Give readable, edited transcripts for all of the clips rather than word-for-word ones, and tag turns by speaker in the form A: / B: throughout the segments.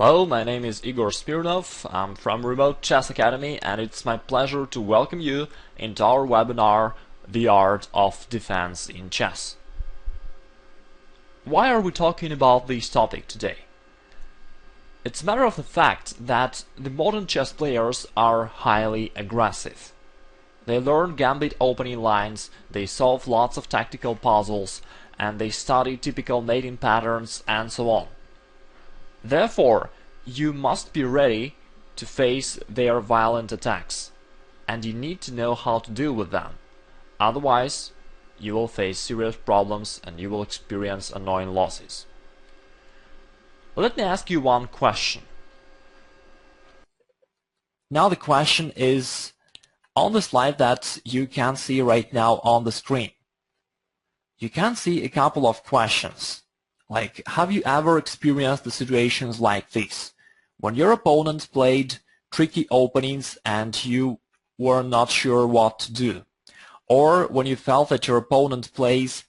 A: Hello, my name is Igor Smirnov. I'm from Remote Chess Academy, and it's my pleasure to welcome you into our webinar, The Art of Defense in Chess. Why are we talking about this topic today? It's a matter of the fact that the modern chess players are highly aggressive. They learn gambit opening lines, they solve lots of tactical puzzles, and they study typical mating patterns and so on. Therefore, you must be ready to face their violent attacks, and you need to know how to deal with them. Otherwise, you will face serious problems and you will experience annoying losses. Let me ask you one question. Now the question is on the slide that you can see right now on the screen. You can see a couple of questions. Like, have you ever experienced the situations like this, when your opponent played tricky openings and you were not sure what to do? Or when you felt that your opponent plays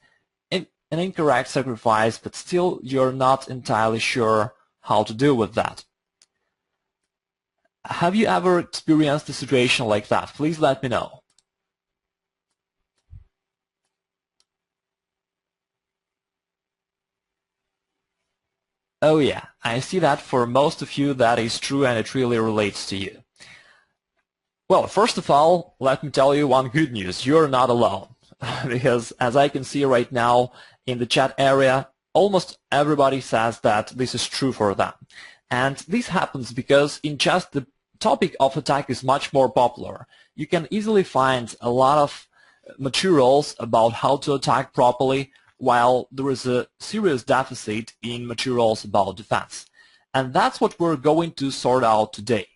A: an incorrect sacrifice, but still you're not entirely sure how to deal with that? Have you ever experienced a situation like that? Please let me know. Oh yeah, I see that for most of you that is true and it really relates to you. Well, first of all, let me tell you one good news. You're not alone. Because as I can see right now in the chat area, almost everybody says that this is true for them. And this happens because in chess the topic of attack is much more popular. You can easily find a lot of materials about how to attack properly, while there is a serious deficit in materials about defense. And that's what we're going to sort out today.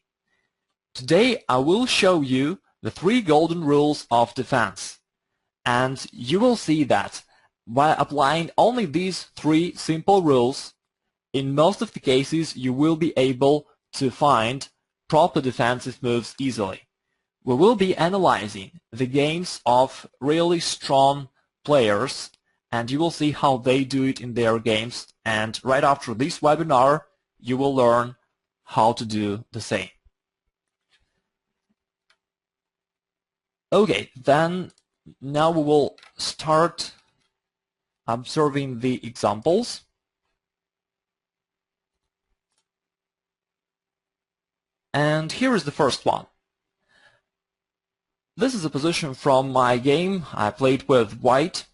A: Today I will show you the 3 golden rules of defense. And you will see that by applying only these 3 simple rules, in most of the cases you will be able to find proper defensive moves easily. We will be analyzing the games of really strong players, and you will see how they do it in their games, and right after this webinar you will learn how to do the same. Okay, then now we will start observing the examples. And here is the first one. This is a position from my game. I played with white.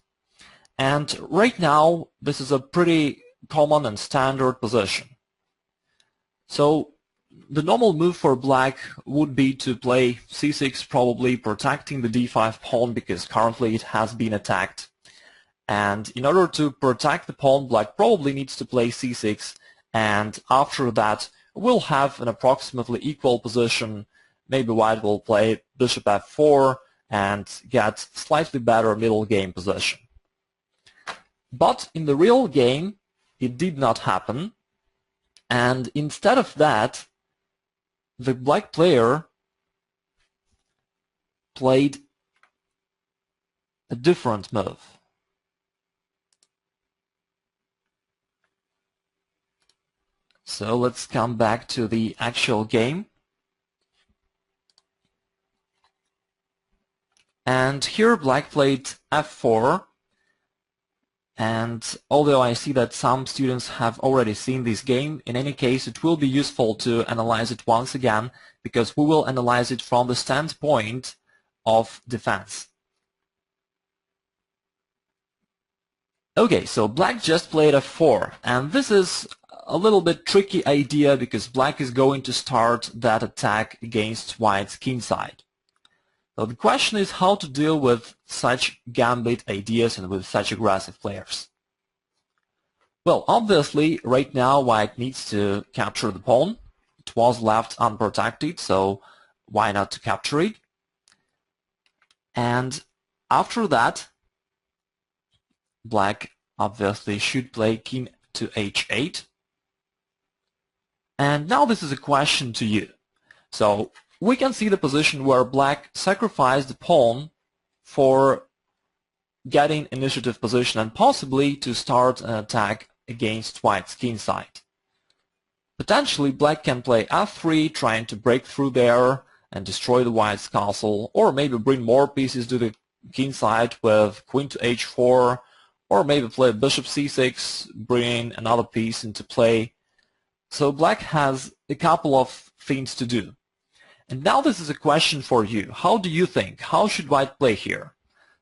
A: And right now, this is a pretty common and standard position. So the normal move for black would be to play c6, probably protecting the d5 pawn because currently it has been attacked. And in order to protect the pawn, black probably needs to play c6, and after that we'll have an approximately equal position. Maybe white will play bishop f4 and get slightly better middle game position. But in the real game, it did not happen, and instead of that, the black player played a different move. So let's come back to the actual game. And here black played f4. And although I see that some students have already seen this game, in any case it will be useful to analyze it once again, because we will analyze it from the standpoint of defense. Okay, so black just played f4, and this is a little bit tricky idea because black is going to start that attack against white's kingside. So the question is how to deal with such gambit ideas and with such aggressive players. Well, obviously, right now white needs to capture the pawn. It was left unprotected, so why not to capture it? And after that, black obviously should play king to h8. And now this is a question to you. So we can see the position where black sacrificed the pawn for getting initiative position and possibly to start an attack against white's kingside. potentially black can play f3, trying to break through there and destroy the white's castle, or maybe bring more pieces to the king side with queen to h4, or maybe play bishop c6, bringing another piece into play. So black has a couple of things to do. And now this is a question for you. How do you think? How should white play here?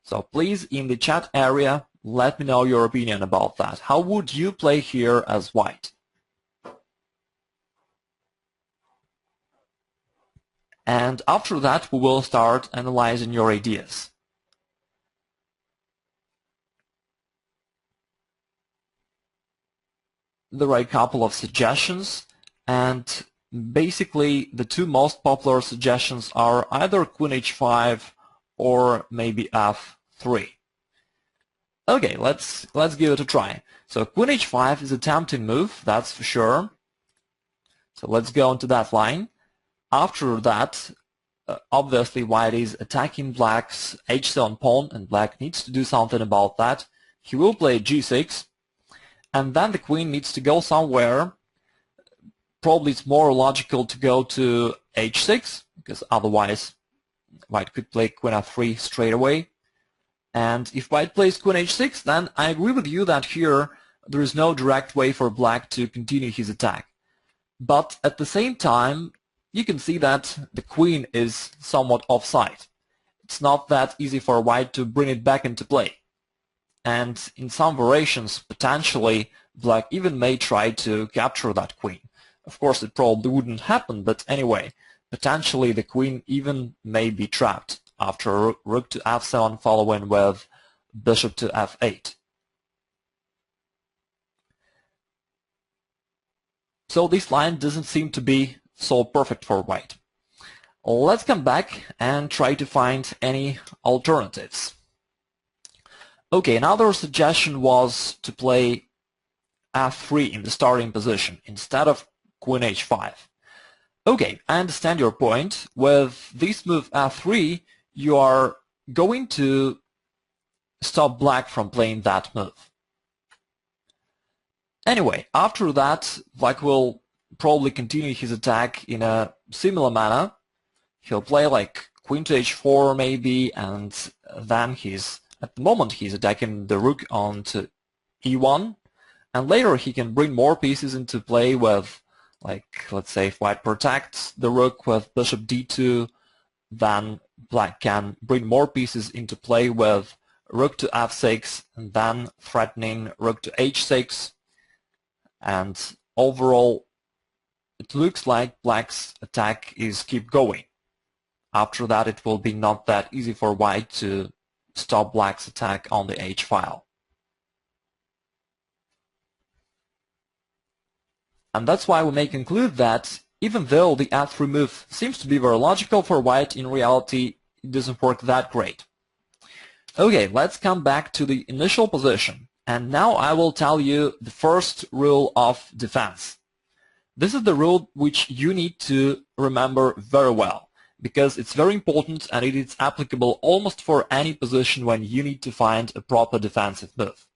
A: So please, in the chat area, let me know your opinion about that. How would you play here as white? And after that, we will start analyzing your ideas. There are a couple of suggestions, and basically the two most popular suggestions are either queen h5 or maybe f3. Okay, let's give it a try. So queen h5 is a tempting move, that's for sure. So let's go into that line. After that, obviously white is attacking black's h7 pawn, and black needs to do something about that. He will play g6, and then the queen needs to go somewhere. Probably it's more logical to go to h6, because otherwise white could play queen f3 straight away. And if white plays queen h6, then I agree with you that here there is no direct way for black to continue his attack. But at the same time, you can see that the queen is somewhat offside. It's not that easy for white to bring it back into play. And in some variations, potentially, black even may try to capture that queen. Of course, it probably wouldn't happen, but anyway, potentially the queen even may be trapped after rook to f7 following with bishop to f8. So this line doesn't seem to be so perfect for white. Let's come back and try to find any alternatives. Okay, another suggestion was to play f3 in the starting position instead of queen h5. Okay, I understand your point. With this move f3, you are going to stop black from playing that move. Anyway, after that, black will probably continue his attack in a similar manner. He'll play like queen to h4 maybe, and then at the moment he's attacking the rook onto e1, and later he can bring more pieces into play with, like, let's say if white protects the rook with bishop d2, then black can bring more pieces into play with rook to f6, and then threatening rook to h6, and overall it looks like black's attack is keep going. After that, it will be not that easy for white to stop black's attack on the h file. And that's why we may conclude that even though the f3 move seems to be very logical for white, in reality it doesn't work that great. Okay, let's come back to the initial position. And now I will tell you the first rule of defense. This is the rule which you need to remember very well, because it's very important and it is applicable almost for any position when you need to find a proper defensive move.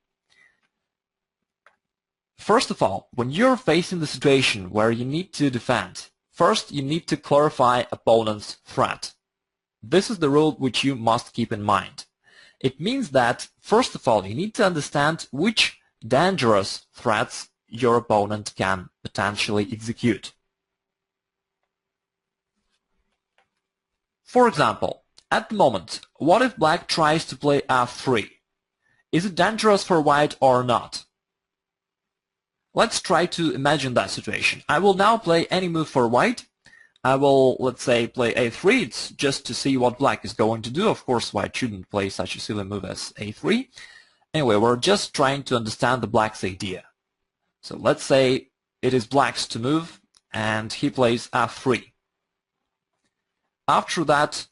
A: First of all, when you're facing the situation where you need to defend, first you need to clarify opponent's threat. This is the rule which you must keep in mind. It means that, first of all, you need to understand which dangerous threats your opponent can potentially execute. For example, at the moment, what if black tries to play f3? Is it dangerous for white or not? Let's try to imagine that situation. I will now play any move for white. I will, let's say, play a3. It's just to see what black is going to do. Of course, white shouldn't play such a silly move as a3. Anyway, we're just trying to understand the black's idea. So let's say it is black's to move, and he plays f3. After that,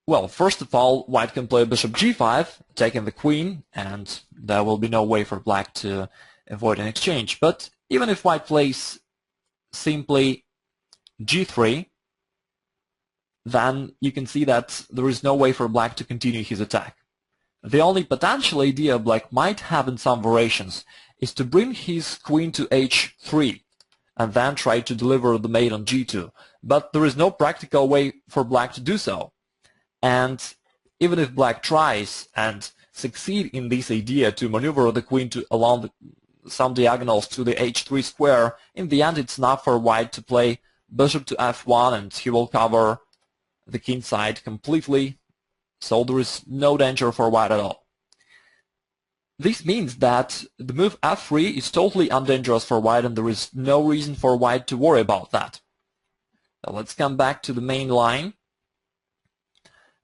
A: well, first of all, white can play bishop g5, taking the queen, and there will be no way for black to avoid an exchange. But even if white plays simply g3, then you can see that there is no way for black to continue his attack. The only potential idea black might have in some variations is to bring his queen to h3, and then try to deliver the mate on g2. But there is no practical way for black to do so. And even if black tries and succeed in this idea to maneuver the queen along some diagonals to the h3 square, in the end it's enough for white to play bishop to f1 and he will cover the king side completely, so there is no danger for white at all. This means that the move f3 is totally undangerous for white and there is no reason for white to worry about that. Now let's come back to the main line.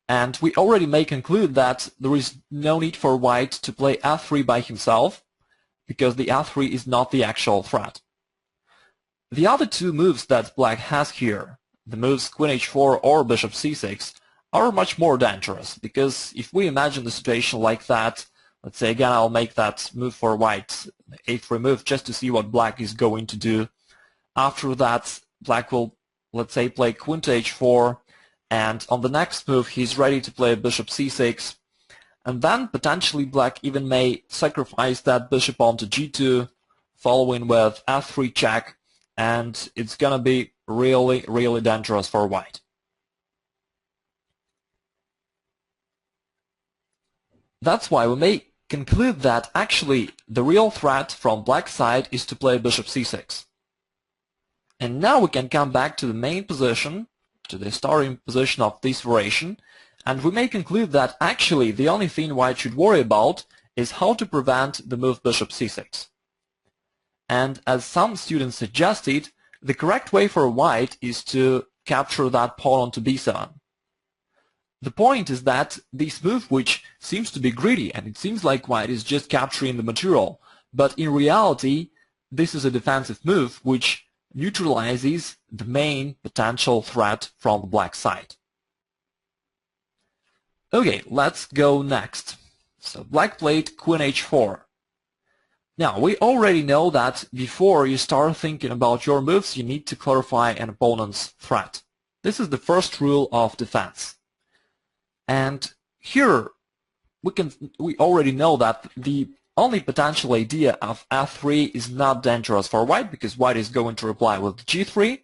A: And we already may conclude that there is no need for white to play f3 by himself, because the f3 is not the actual threat. The other two moves that black has here, the moves queen h4 or bishop c6, are much more dangerous, because if we imagine the situation like that, let's say again I'll make that move for white, the a3 move, just to see what black is going to do. After that, black will, let's say, play queen to h4, and on the next move he's ready to play bishop c6, and then potentially black even may sacrifice that bishop onto g2, following with f3 check, and it's gonna be really, really dangerous for white. That's why we may conclude that actually the real threat from black side is to play bishop c6. And now we can come back to the main position, to the starting position of this variation, and we may conclude that actually the only thing white should worry about is how to prevent the move bishop c6. And as some students suggested, the correct way for white is to capture that pawn onto b7. The point is that this move, which seems to be greedy, and it seems like white is just capturing the material, but in reality this is a defensive move which neutralizes the main potential threat from the black side. Okay, let's go next. So black played queen h4. Now, we already know that before you start thinking about your moves, you need to clarify an opponent's threat. This is the first rule of defense. And here we already know that the only potential idea of f3 is not dangerous for white, because white is going to reply with g3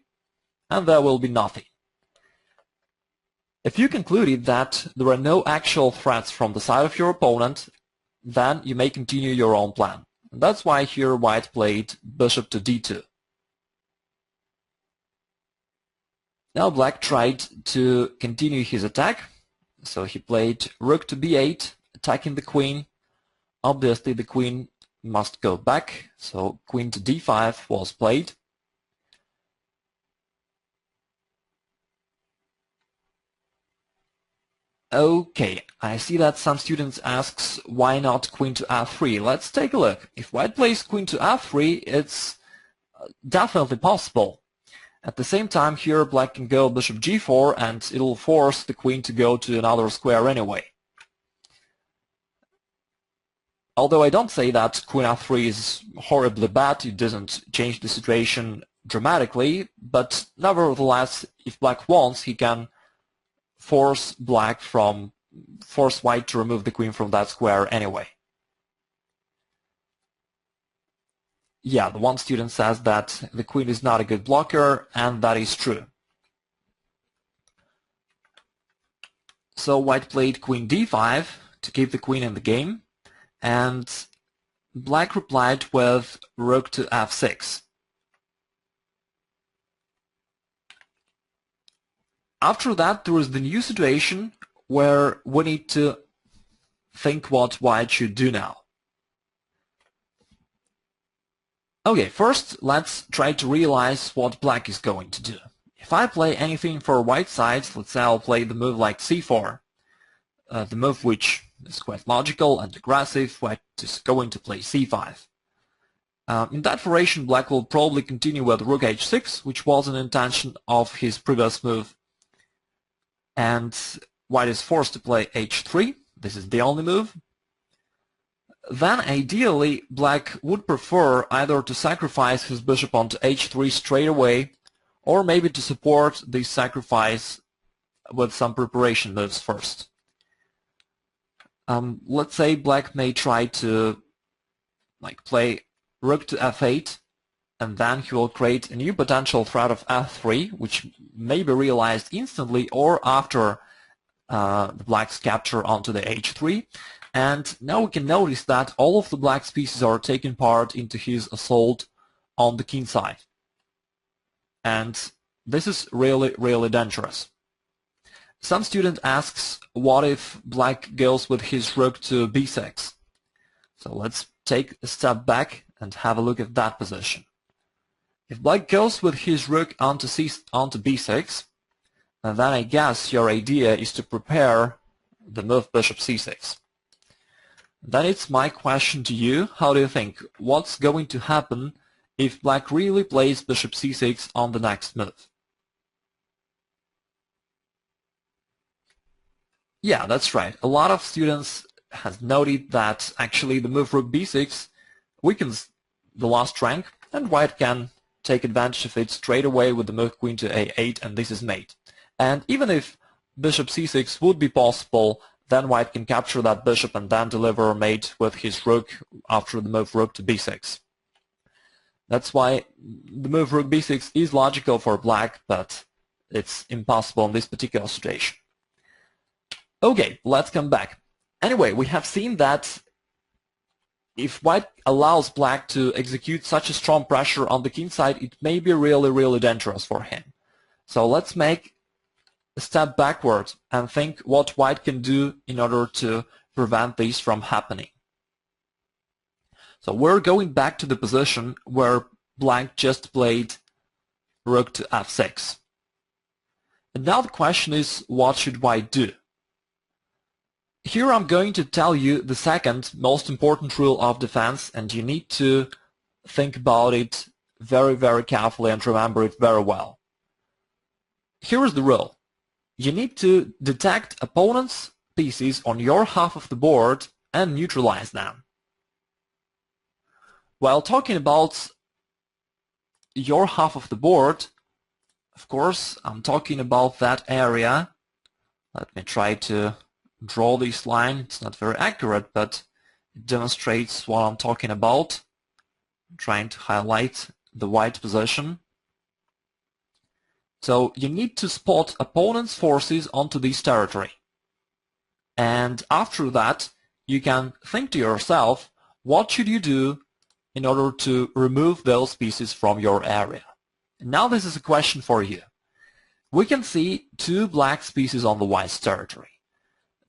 A: and there will be nothing. If you concluded that there are no actual threats from the side of your opponent, then you may continue your own plan. And that's why here white played bishop to d2. Now black tried to continue his attack, so he played rook to b8, attacking the queen. Obviously the queen must go back, so queen to d5 was played. Okay, I see that some students asks why not queen to f3. Let's take a look. If white plays queen to f3, it's definitely possible. At the same time, here black can go bishop g4 and it'll force the queen to go to another square anyway. Although I don't say that queen f3 is horribly bad, it doesn't change the situation dramatically, but nevertheless, if black wants, he can force white to remove the queen from that square anyway. Yeah, the one student says that the queen is not a good blocker, and that is true. So white played queen d5 to keep the queen in the game, and black replied with rook to f6. After that, there is the new situation where we need to think what white should do now. Okay, first let's try to realize what black is going to do. If I play anything for white sides, let's say I'll play the move like c4, the move which is quite logical and aggressive, white is going to play c5. In that variation, black will probably continue with rook h6, which was an intention of his previous move, and white is forced to play h3. This is the only move. Then ideally black would prefer either to sacrifice his bishop onto h3 straight away, or maybe to support this sacrifice with some preparation moves first. Let's say black may try to play rook to f8 and then he will create a new potential threat of f3, which may be realized instantly or after the black's capture onto the h3. And now we can notice that all of the black's pieces are taking part into his assault on the king side. And this is really, really dangerous. Some student asks, what if black goes with his rook to b6? So let's take a step back and have a look at that position. If black goes with his rook onto b6, then I guess your idea is to prepare the move bishop c6. Then it's my question to you, how do you think? What's going to happen if black really plays bishop c6 on the next move? Yeah, that's right. A lot of students has noted that actually the move rook b6 weakens the last rank, and white can take advantage of it straight away with the move queen to a8, and this is mate. And even if bishop c6 would be possible, then white can capture that bishop and then deliver a mate with his rook after the move rook to b6. That's why the move rook b6 is logical for black, but it's impossible in this particular situation. Okay, let's come back. Anyway, we have seen that if white allows black to execute such a strong pressure on the king side, it may be really, really dangerous for him. So let's make a step backward and think what white can do in order to prevent this from happening. So we're going back to the position where black just played rook to f6. And now the question is, what should white do? Here I'm going to tell you the second most important rule of defense, and you need to think about it very, very carefully and remember it very well. Here is the rule. You need to detect opponents' pieces on your half of the board and neutralize them. While talking about your half of the board, of course, I'm talking about that area. Let me try to draw this line. It's not very accurate, but it demonstrates what I'm talking about. I'm trying to highlight the white position. So you need to spot opponent's forces onto this territory. And after that, you can think to yourself, what should you do in order to remove those pieces from your area? And now this is a question for you. We can see two black pieces on the white's territory.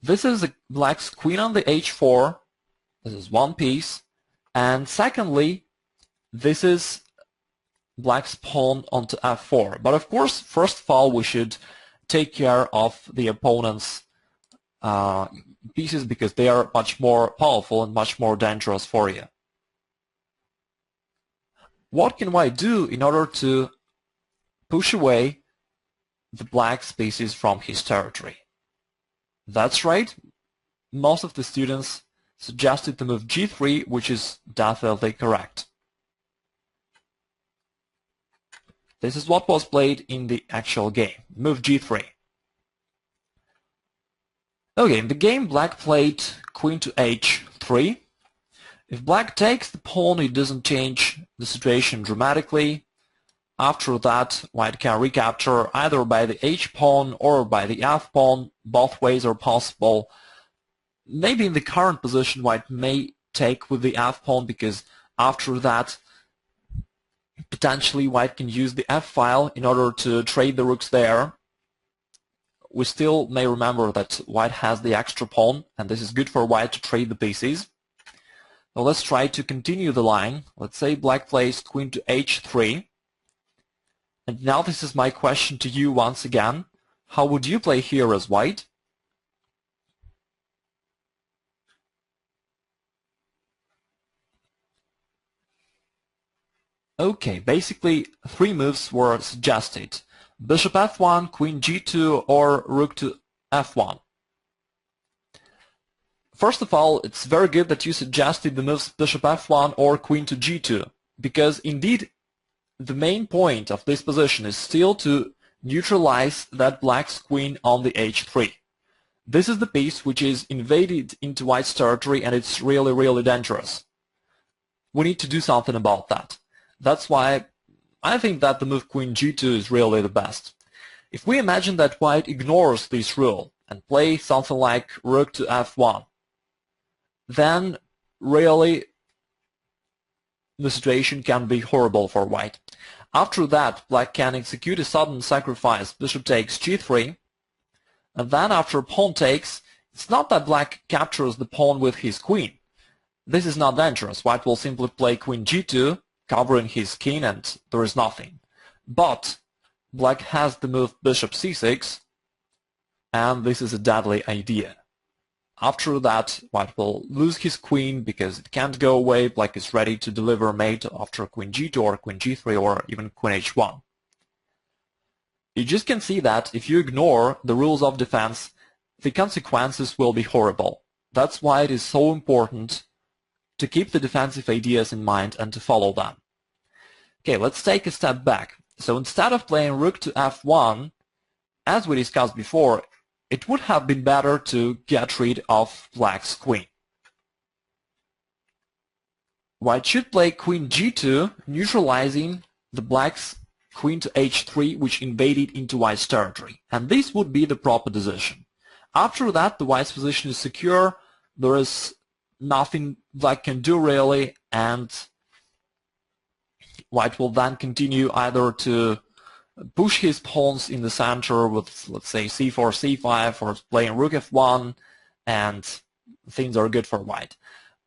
A: This is the black's queen on the h4. This is one piece. And secondly, this is black's pawn onto f4. But of course, first of all, we should take care of the opponent's pieces because they are much more powerful and much more dangerous for you. What can white do in order to push away the black's pieces from his territory? That's right. Most of the students suggested to move g3, which is definitely correct. This is what was played in the actual game. Move g3. Okay, in the game, black played queen to h3. If black takes the pawn, it doesn't change the situation dramatically. After that, white can recapture either by the h-pawn or by the f-pawn. Both ways are possible. Maybe in the current position, white may take with the f-pawn because after that, potentially white can use the f-file in order to trade the rooks there. We still may remember that white has the extra pawn, and this is good for white to trade the pieces. So let's try to continue the line. Let's say black plays queen to h3. And now this is my question to you once again. How would you play here as white? Okay, basically three moves were suggested. Bishop f1, queen g2, or rook to f1. First of all, it's very good that you suggested the moves bishop f1 or queen to g2, because indeed the main point of this position is still to neutralize that black's queen on the h3. This is the piece which is invaded into white's territory, and it's really, really dangerous. We need to do something about that. That's why I think that the move queen g2 is really the best. If we imagine that white ignores this rule and play something like rook to f1, then really the situation can be horrible for white. After that, black can execute a sudden sacrifice, bishop takes g3, and then after pawn takes, it's not that black captures the pawn with his queen. This is not dangerous. White will simply play queen g2, covering his king, and there is nothing. But black has the move bishop c6, and this is a deadly idea. After that, white will lose his queen because it can't go away. Black is ready to deliver mate after queen g2 or queen g3 or even queen h1. You just can see that if you ignore the rules of defense, the consequences will be horrible. That's why it is so important to keep the defensive ideas in mind and to follow them. Okay, let's take a step back. So instead of playing rook to f1, as we discussed before, it would have been better to get rid of black's queen. White should play queen g2, neutralizing the black's queen to h3, which invaded into white's territory. And this would be the proper decision. After that, the white's position is secure. There is nothing black can do really, and white will then continue either to push his pawns in the center with, let's say, c4, c5, or playing rook f1, and things are good for white.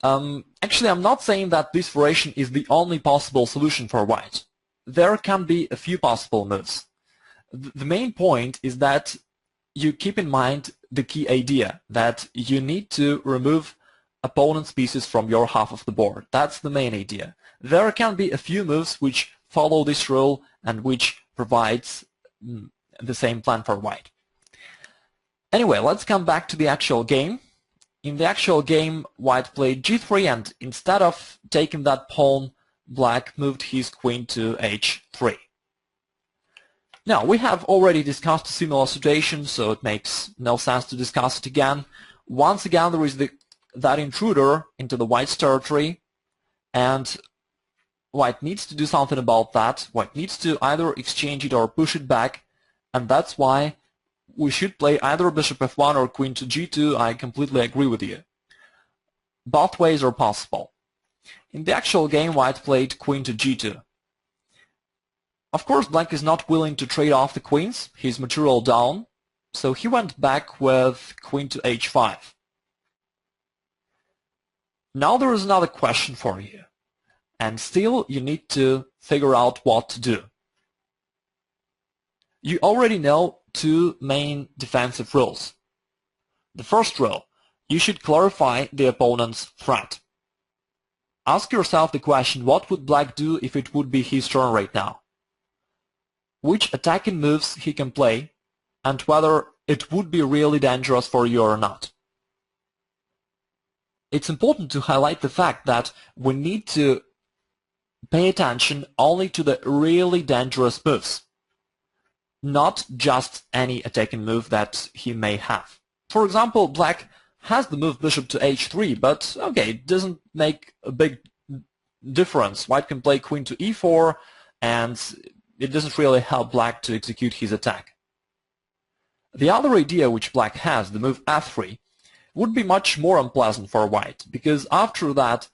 A: Actually, I'm not saying that this variation is the only possible solution for white. There can be a few possible moves. The main point is that you keep in mind the key idea, that you need to remove opponent's pieces from your half of the board. That's the main idea. There can be a few moves which follow this rule and which provides the same plan for white. Anyway, let's come back to the actual game. In the actual game, white played g3, and instead of taking that pawn, black moved his queen to h3. Now, we have already discussed a similar situation, so it makes no sense to discuss it again. Once again, there is that intruder into the white's territory, and white needs to do something about that. White needs to either exchange it or push it back, and that's why we should play either bishop f1 or queen to g2. I completely agree with you. Both ways are possible. In the actual game, white played queen to g2. Of course, black is not willing to trade off the queens. He's material down, so he went back with queen to h5. Now there is another question for you, and still you need to figure out what to do. You already know two main defensive rules. The first rule, you should clarify the opponent's threat. Ask yourself the question, what would black do if it would be his turn right now? Which attacking moves he can play, and whether it would be really dangerous for you or not. It's important to highlight the fact that we need to pay attention only to the really dangerous moves, not just any attacking move that he may have. For example, black has the move bishop to h3, but okay, it doesn't make a big difference. White can play queen to e4, and it doesn't really help black to execute his attack. The other idea which black has, the move f3, would be much more unpleasant for white, because after that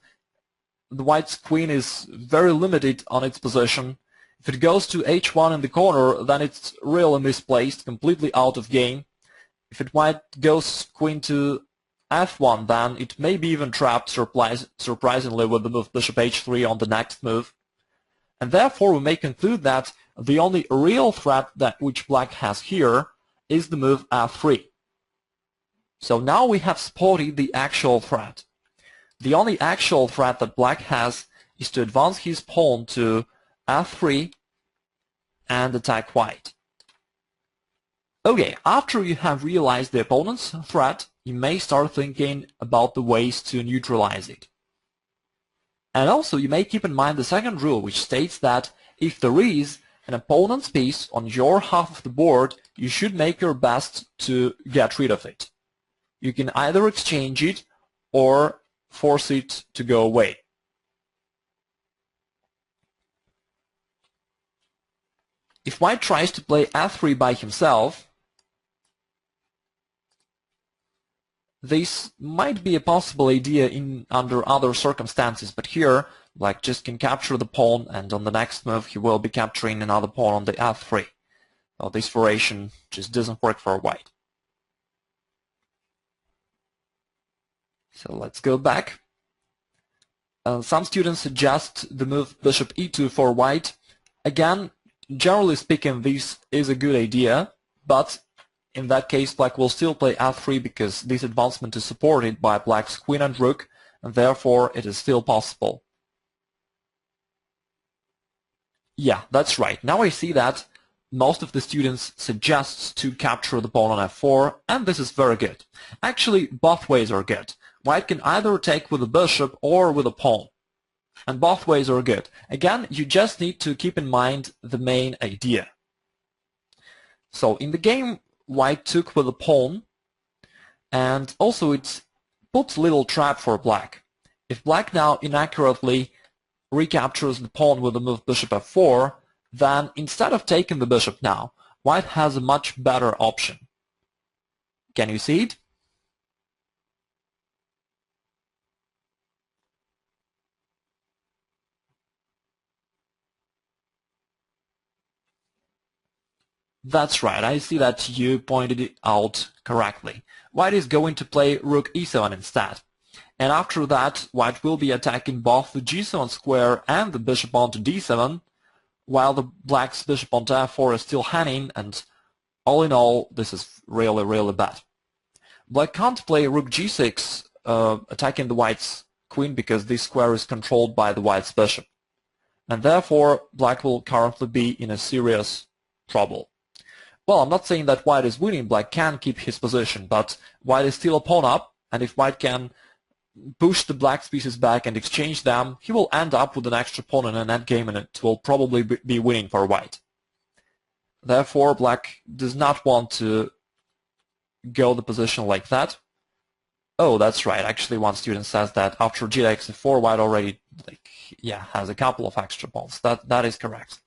A: the white's queen is very limited on its position. If it goes to h1 in the corner, then it's really misplaced, completely out of game. If white goes queen to f1, then it may be even trapped surprisingly with the move bishop h3 on the next move. And therefore we may conclude that the only real threat that which black has here is the move f3. So now we have spotted the actual threat. The only actual threat that black has is to advance his pawn to f3 and attack white. Okay, after you have realized the opponent's threat, you may start thinking about the ways to neutralize it. And also you may keep in mind the second rule, which states that if there is an opponent's piece on your half of the board, you should make your best to get rid of it. You can either exchange it or force it to go away. if white tries to play f3 by himself, this might be a possible idea under other circumstances, but here black just can capture the pawn, and on the next move he will be capturing another pawn on the f3. So this variation just doesn't work for white. So let's go back. Some students suggest the move bishop e2 for white. Again, generally speaking, this is a good idea, but in that case black will still play f3 because this advancement is supported by black's queen and rook, and therefore it is still possible. Yeah, that's right. Now I see that most of the students suggest to capture the pawn on f4, and this is very good. Actually, both ways are good. White can either take with a bishop or with a pawn, and both ways are good. Again, you just need to keep in mind the main idea. So in the game, white took with a pawn, and also it puts a little trap for black. If black now inaccurately recaptures the pawn with the move bishop f4, then instead of taking the bishop now, white has a much better option. Can you see it? That's right, I see that you pointed it out correctly. White is going to play rook e7 instead. And after that, white will be attacking both the g7 square and the bishop onto d7, while the black's bishop onto f4 is still hanging, and all in all, this is really, really bad. Black can't play rook g6, attacking the white's queen, because this square is controlled by the white's bishop. And therefore, black will currently be in a serious trouble. Well, I'm not saying that white is winning. Black can keep his position, but white is still a pawn up, and if white can push the black's pieces back and exchange them, he will end up with an extra pawn in an endgame, and it will probably be winning for white. Therefore, black does not want to go the position like that. Oh, that's right. Actually, one student says that after g takes f4, white already has a couple of extra pawns. That is correct.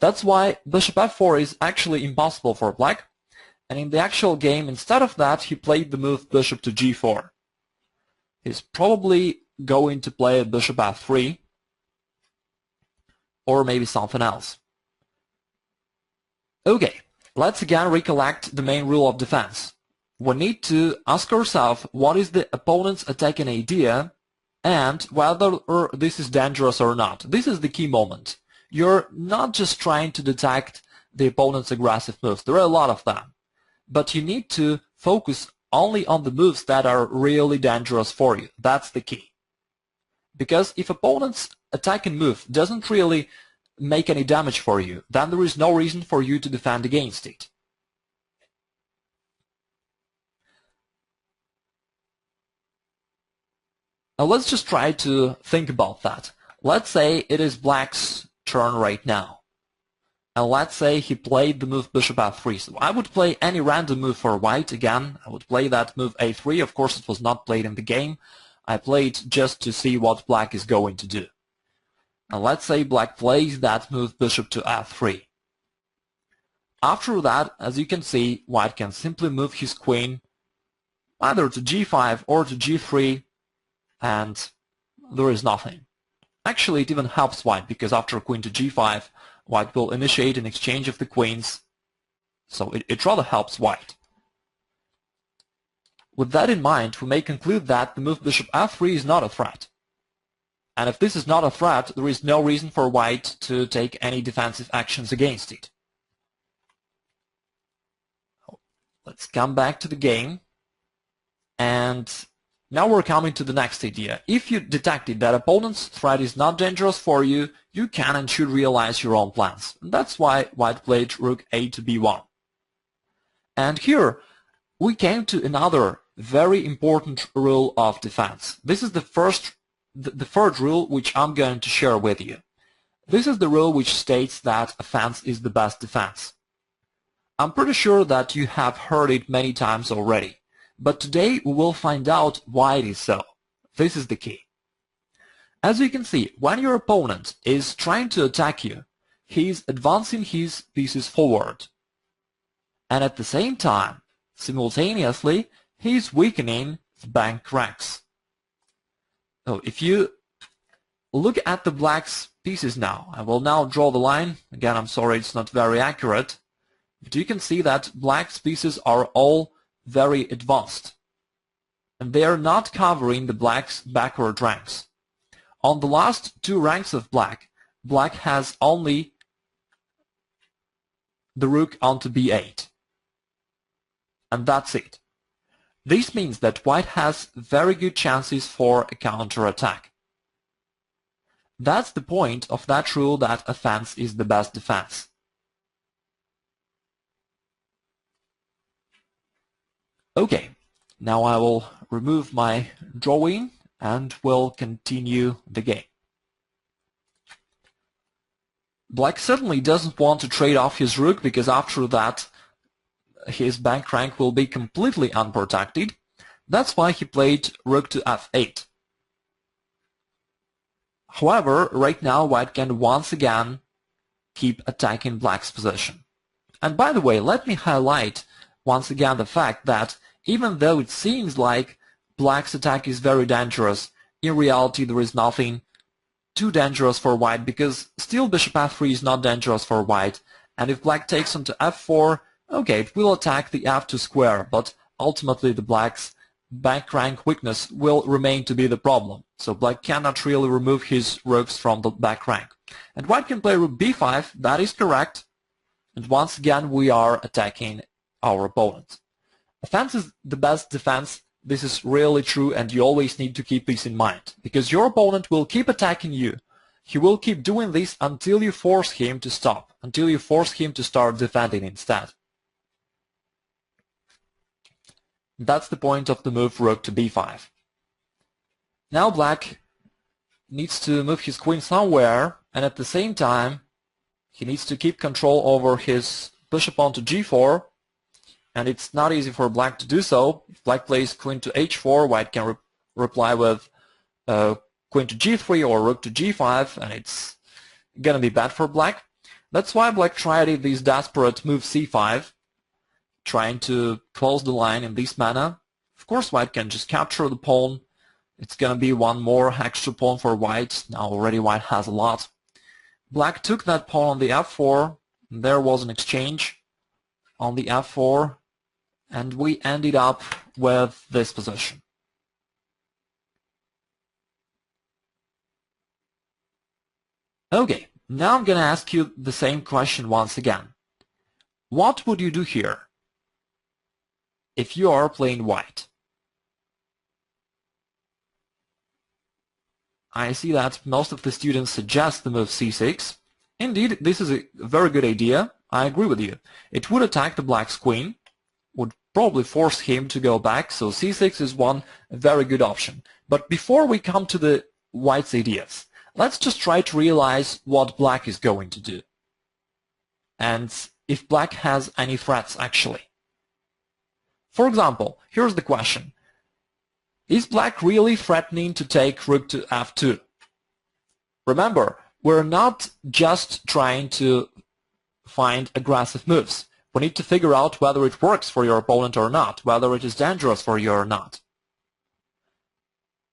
A: That's why bishop f4 is actually impossible for black, and in the actual game, instead of that, he played the move bishop to g4. He's probably going to play bishop f3, or maybe something else. Okay, let's again recollect the main rule of defense. We need to ask ourselves what is the opponent's attacking idea and whether this is dangerous or not. This is the key moment. You're not just trying to detect the opponent's aggressive moves. There are a lot of them. But you need to focus only on the moves that are really dangerous for you. That's the key. Because if opponent's attacking move doesn't really make any damage for you, then there is no reason for you to defend against it. Now let's just try to think about that. Let's say it is black's turn right now. And let's say he played the move bishop f3. So I would play any random move for white again. I would play that move a3. Of course, it was not played in the game. I played just to see what black is going to do. And let's say black plays that move bishop to f3. After that, as you can see, white can simply move his queen either to g5 or to g3, and there is nothing. Actually, it even helps white, because after queen to g5, white will initiate an exchange of the queens, so it rather helps white. With that in mind, we may conclude that the move bishop f3 is not a threat. And if this is not a threat, there is no reason for white to take any defensive actions against it. Let's come back to the game, and now we're coming to the next idea. If you detected that opponent's threat is not dangerous for you, you can and should realize your own plans. And that's why white played rook a to b1. And here we came to another very important rule of defense. This is the third rule which I'm going to share with you. This is the rule which states that offense is the best defense. I'm pretty sure that you have heard it many times already. But today we will find out why it is so. This is the key. As you can see, when your opponent is trying to attack you, he's advancing his pieces forward. And at the same time, simultaneously, he's weakening the black ranks. So if you look at the black's pieces now, I will now draw the line. Again, I'm sorry, it's not very accurate. But you can see that black's pieces are all very advanced. And they are not covering the black's backward ranks. On the last two ranks of black, black has only the rook onto b8. And that's it. This means that white has very good chances for a counterattack. That's the point of that rule that offense is the best defense. Okay, now I will remove my drawing and will continue the game. Black certainly doesn't want to trade off his rook because after that his bank rank will be completely unprotected. That's why he played rook to f8. However, right now white can once again keep attacking black's position. And by the way, let me highlight once again the fact that even though it seems like black's attack is very dangerous, in reality there is nothing too dangerous for white because still bishop f3 is not dangerous for white, and if black takes on to f4, okay, it will attack the f2 square, but ultimately the black's bank rank weakness will remain to be the problem. So black cannot really remove his rooks from the back rank. And white can play rook b5, that is correct, and once again we are attacking our opponent. Offense is the best defense. This is really true, and you always need to keep this in mind, because your opponent will keep attacking you. He will keep doing this until you force him to stop, until you force him to start defending instead. That's the point of the move rook to b5. Now black needs to move his queen somewhere, and at the same time he needs to keep control over his bishop onto g4, and it's not easy for black to do so. If black plays queen to h4, white can reply with queen to g3 or rook to g5, and it's gonna be bad for black. That's why black tried this desperate move c5, trying to close the line in this manner. Of course white can just capture the pawn. It's gonna be one more extra pawn for white. Now already white has a lot. Black took that pawn on the f4, and there was an exchange on the f4, and we ended up with this position. Okay, now I'm gonna ask you the same question once again. What would you do here if you are playing white? I see that most of the students suggest the move c6. Indeed, this is a very good idea. I agree with you. It would attack the black's queen, would probably force him to go back, so c6 is one very good option. But before we come to the white's ideas, let's just try to realize what black is going to do, and if black has any threats actually. For example, here's the question. Is black really threatening to take rook to f2? Remember, we're not just trying to find aggressive moves. We need to figure out whether it works for your opponent or not, whether it is dangerous for you or not.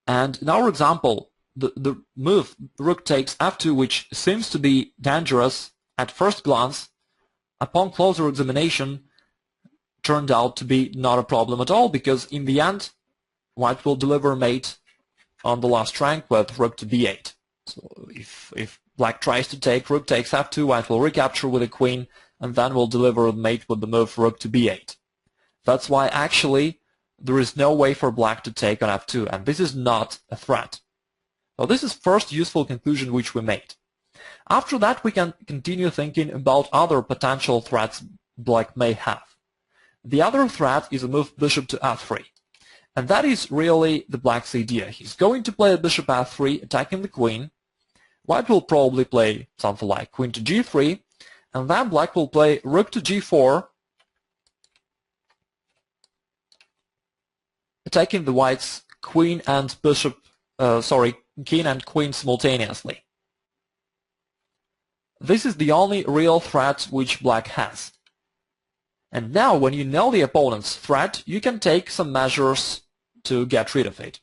A: And in our example, the move rook takes f2, which seems to be dangerous at first glance, upon closer examination turned out to be not a problem at all, because in the end white will deliver mate on the last rank with rook to b8. So if black tries to take rook takes f2, white will recapture with a queen, and then will deliver a mate with the move rook to b8. That's why actually there is no way for black to take on f2, and this is not a threat. So this is first useful conclusion which we made. After that we can continue thinking about other potential threats black may have. The other threat is a move bishop to f3. And that is really the black's idea. He's going to play a bishop f3, attacking the queen. White will probably play something like queen to g3, and then black will play rook to g4, attacking the white's queen and king and queen simultaneously. This is the only real threat which black has. And now when you know the opponent's threat, you can take some measures to get rid of it.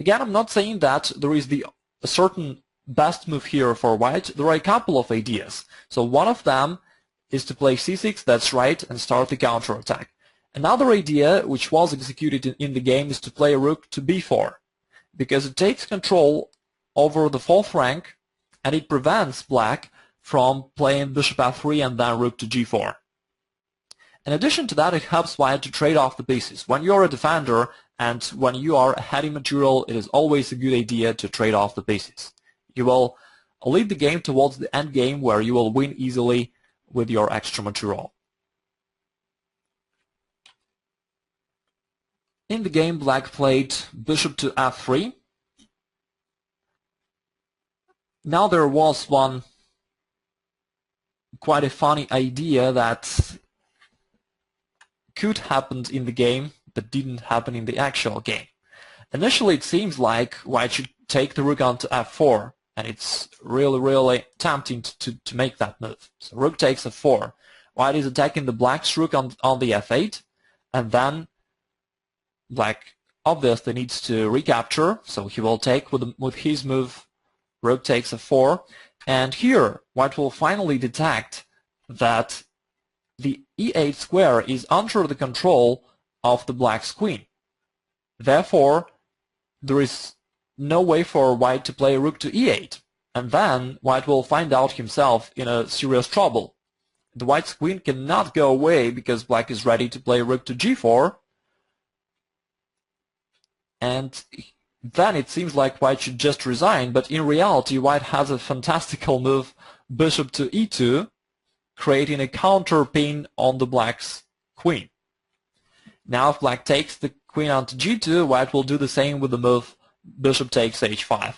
A: Again, I'm not saying that there is a certain best move here for white. There are a couple of ideas. So one of them is to play c6, that's right, and start the counterattack. Another idea, which was executed in the game, is to play rook to b4, because it takes control over the fourth rank, and it prevents black from playing bishop f3 and then rook to g4. In addition to that, it helps white to trade off the pieces. When you're a defender and when you are ahead in material, it is always a good idea to trade off the pieces. You will lead the game towards the end game where you will win easily with your extra material. In the game, black played bishop to f3. Now there was one quite a funny idea that could happen in the game but didn't happen in the actual game. Initially it seems like white should take the rook onto f4, and it's really tempting to make that move. So rook takes f4. White is attacking the black's rook on the f8, and then black obviously needs to recapture, so he will take with his move rook takes f4, and here white will finally detect that the e8 square is under the control of the black's queen. Therefore, there is no way for white to play rook to e8, and then white will find out himself in a serious trouble. The white's queen cannot go away because black is ready to play rook to g4, and then it seems like white should just resign, but in reality white has a fantastical move, bishop to e2, creating a counter pin on the black's queen. Now if black takes the queen onto g2, white will do the same with the move bishop takes h5.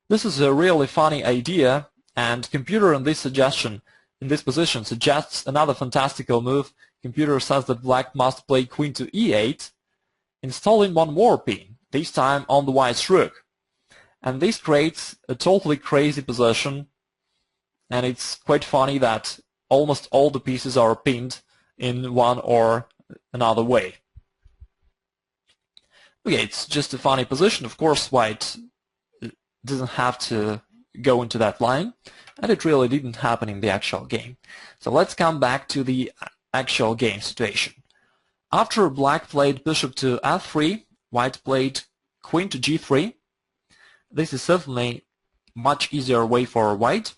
A: This is a really funny idea, and computer in this position suggests another fantastical move. Computer says that black must play queen to e8, installing one more pin, this time on the white's rook. And this creates a totally crazy position, and it's quite funny that almost all the pieces are pinned in one or another way. Okay, it's just a funny position. Of course, white doesn't have to go into that line, and it really didn't happen in the actual game. So let's come back to the actual game situation. After black played bishop to f3, white played queen to g3. This is certainly much easier way for white.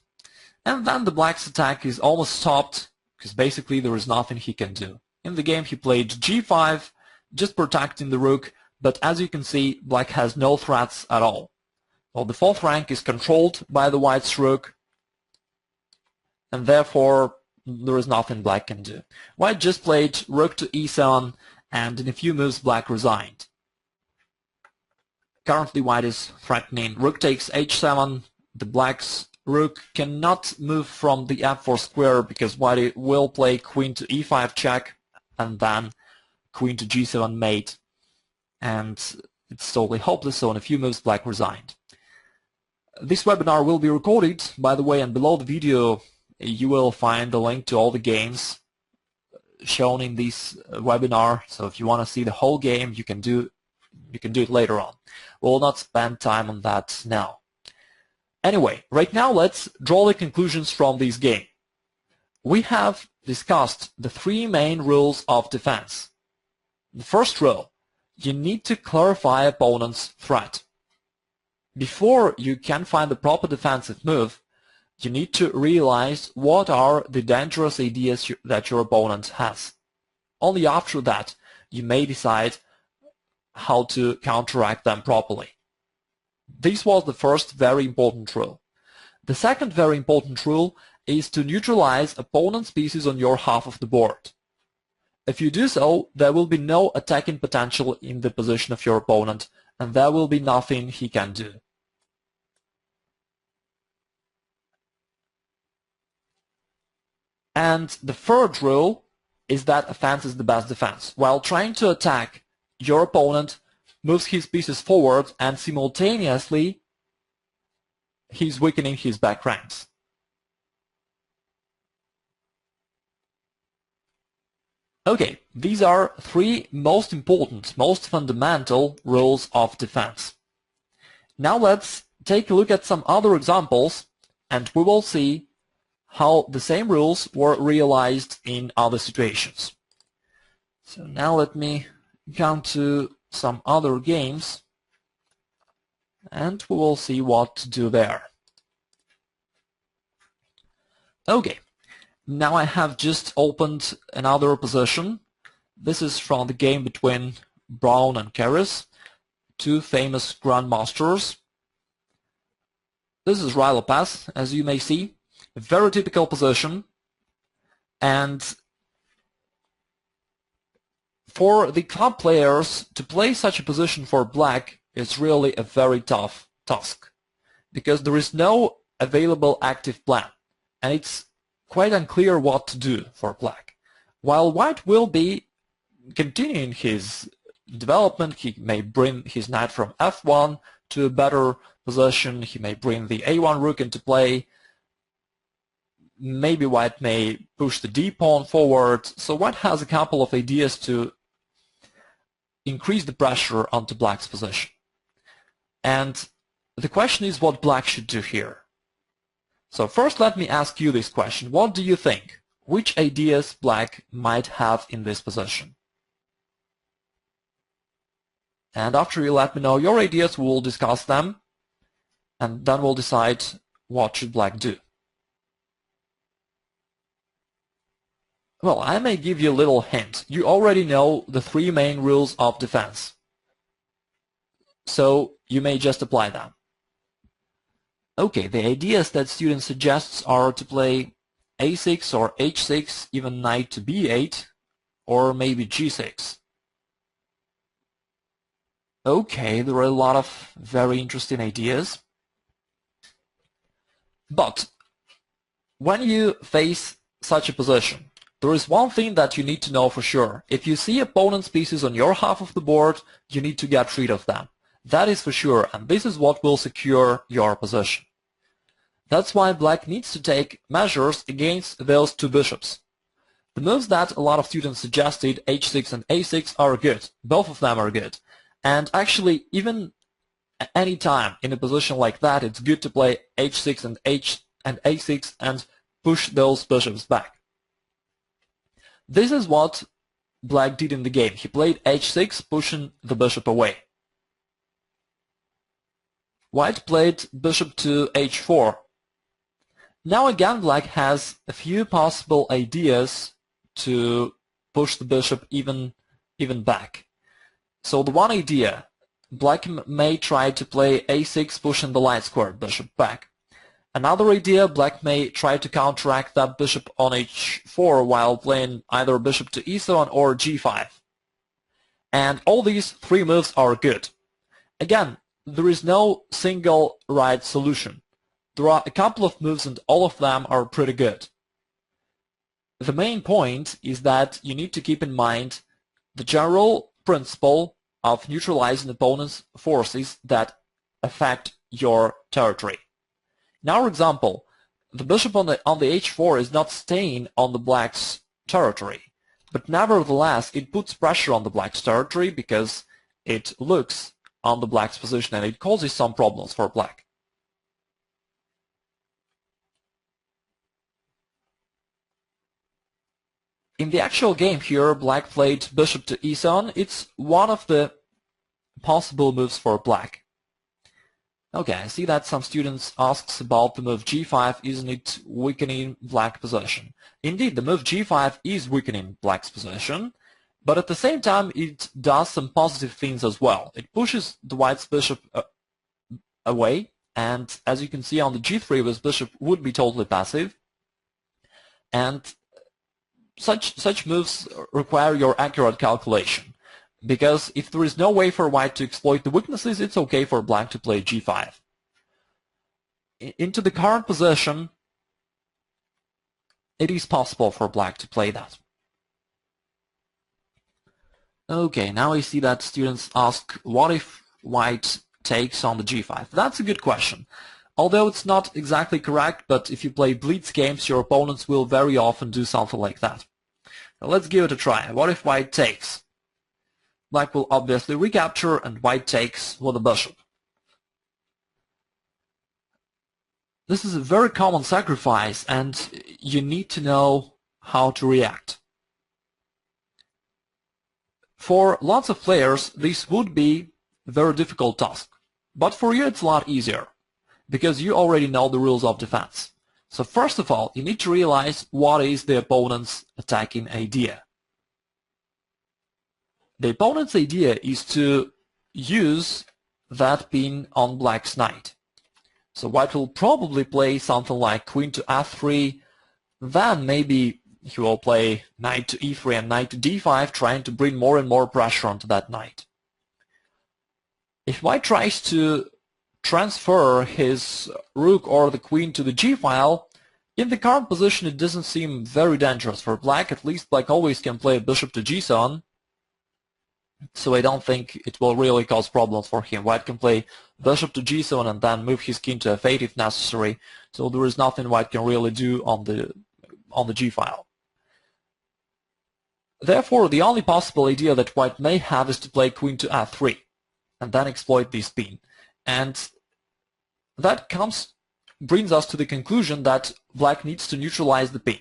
A: And then the black's attack is almost stopped, because basically there is nothing he can do. In the game he played g5, just protecting the rook, but as you can see, black has no threats at all. Well, the fourth rank is controlled by the white's rook, and therefore there is nothing black can do. White just played rook to e7, and in a few moves black resigned. Currently white is threatening rook takes h7, the black's rook cannot move from the f4 square because white will play queen to e5 check and then queen to g7 mate, and it's totally hopeless, so in a few moves black resigned. This webinar will be recorded, by the way, and below the video you will find the link to all the games shown in this webinar, so if you want to see the whole game you can do it later on. We'll not spend time on that now. Anyway, right now let's draw the conclusions from this game. We have discussed the three main rules of defense. The first rule: you need to clarify opponent's threat. Before you can find the proper defensive move, you need to realize what are the dangerous ideas that your opponent has. Only after that you may decide how to counteract them properly. This was the first very important rule. The second very important rule is to neutralize opponent's pieces on your half of the board. If you do so, there will be no attacking potential in the position of your opponent, and there will be nothing he can do. And the third rule is that offense is the best defense. While trying to attack, your opponent moves his pieces forward and simultaneously he's weakening his back ranks. Okay, these are three most important, most fundamental rules of defense. Now let's take a look at some other examples, and we will see how the same rules were realized in other situations. So now let me come to some other games, and we will see what to do there. Okay, now I have just opened another position. This is from the game between Brown and Keres, two famous grandmasters. This is Rye Lopez, as you may see, a very typical position, and for the club players to play such a position for black is really a very tough task, because there is no available active plan, and it's quite unclear what to do for black. While white will be continuing his development, he may bring his knight from f1 to a better position, he may bring the a1 rook into play, maybe white may push the d-pawn forward, so white has a couple of ideas to increase the pressure onto black's position. And the question is what black should do here. So first let me ask you this question. What do you think? Which ideas black might have in this position? And after you let me know your ideas, we will discuss them, and then we'll decide what should black do. Well, I may give you a little hint. You already know the three main rules of defense, so you may just apply them. Okay, the ideas that students suggest are to play a6 or h6, even knight to b8, or maybe g6. Okay, there are a lot of very interesting ideas. But when you face such a position, there is one thing that you need to know for sure. If you see opponent's pieces on your half of the board, you need to get rid of them. That is for sure, and this is what will secure your position. That's why black needs to take measures against those two bishops. The moves that a lot of students suggested, h6 and a6, are good. Both of them are good. And actually, even at any time in a position like that, it's good to play h6 and a6 and push those bishops back. This is what black did in the game. He played h6, pushing the bishop away. White played bishop to h4. Now again, black has a few possible ideas to push the bishop even back. So the one idea, black may try to play a6, pushing the light squared bishop back. Another idea, black may try to counteract that bishop on h4 while playing either bishop to e7 or g5. And all these three moves are good. Again, there is no single right solution. There are a couple of moves and all of them are pretty good. The main point is that you need to keep in mind the general principle of neutralizing opponent's forces that affect your territory. In our example, the bishop on the h4 is not staying on the black's territory, but nevertheless it puts pressure on the black's territory because it looks on the black's position and it causes some problems for black. In the actual game here, black played bishop to e7. It's one of the possible moves for black. Okay, I see that some students asks about the move g5, isn't it weakening black position? Indeed, the move g5 is weakening black's position, but at the same time it does some positive things as well. It pushes the white's bishop away, and as you can see on the g3, this bishop would be totally passive, and such moves require your accurate calculation. Because if there is no way for white to exploit the weaknesses, it's okay for black to play g5. Into the current position, it is possible for black to play that. Okay, now I see that students ask, what if white takes on the g5? That's a good question. Although it's not exactly correct, but if you play blitz games, your opponents will very often do something like that. Let's give it a try. What if white takes? Black will obviously recapture and white takes with the bishop. This is a very common sacrifice and you need to know how to react. For lots of players, this would be a very difficult task. But for you, it's a lot easier, because you already know the rules of defense. So first of all, you need to realize what is the opponent's attacking idea. The opponent's idea is to use that pin on black's knight. So white will probably play something like queen to f3, then maybe he will play knight to e3 and knight to d5, trying to bring more and more pressure onto that knight. If white tries to transfer his rook or the queen to the g-file, in the current position it doesn't seem very dangerous for black. At least black always can play bishop to g7, so I don't think it will really cause problems for him. White can play bishop to g7 and then move his king to f8 if necessary, so there is nothing white can really do on the g-file. Therefore, the only possible idea that white may have is to play queen to f3 and then exploit this pin. And that brings us to the conclusion that black needs to neutralize the pin.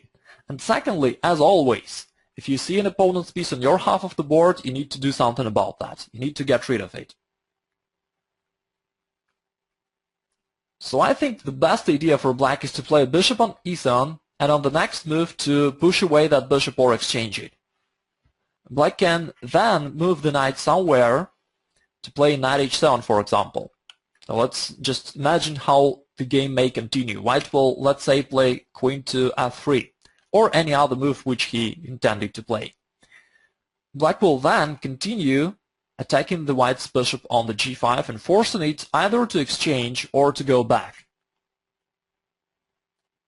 A: And secondly, as always, if you see an opponent's piece on your half of the board, you need to do something about that. You need to get rid of it. So I think the best idea for black is to play bishop on e7 and on the next move to push away that bishop or exchange it. Black can then move the knight somewhere to play knight h7, for example. So let's just imagine how the game may continue. White will, let's say, play queen to f3, or any other move which he intended to play. Black will then continue attacking the white's bishop on the g5 and forcing it either to exchange or to go back.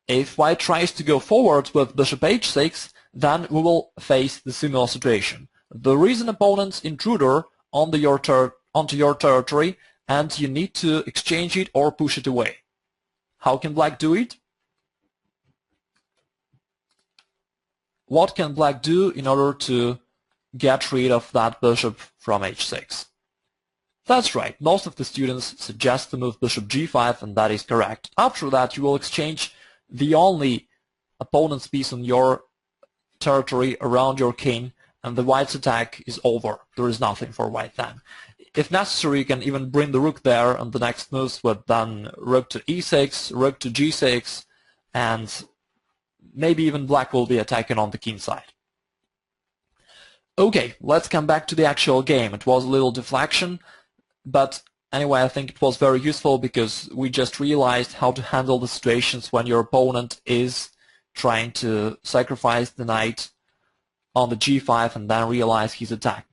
A: If white tries to go forward with bishop h6, then we will face the similar situation. There is an opponent's intruder onto your territory, and you need to exchange it or push it away. How can black do it? What can black do in order to get rid of that bishop from h6? That's right, most of the students suggest to move bishop g5, and that is correct. After that, you will exchange the only opponent's piece on your territory around your king, and the white's attack is over. There is nothing for white then. If necessary, you can even bring the rook there, and the next moves would then rook to e6, rook to g6, and maybe even black will be attacking on the king side. Okay, let's come back to the actual game. It was a little deflection, but anyway, I think it was very useful because we just realized how to handle the situations when your opponent is trying to sacrifice the knight on the g5 and then realize his attack.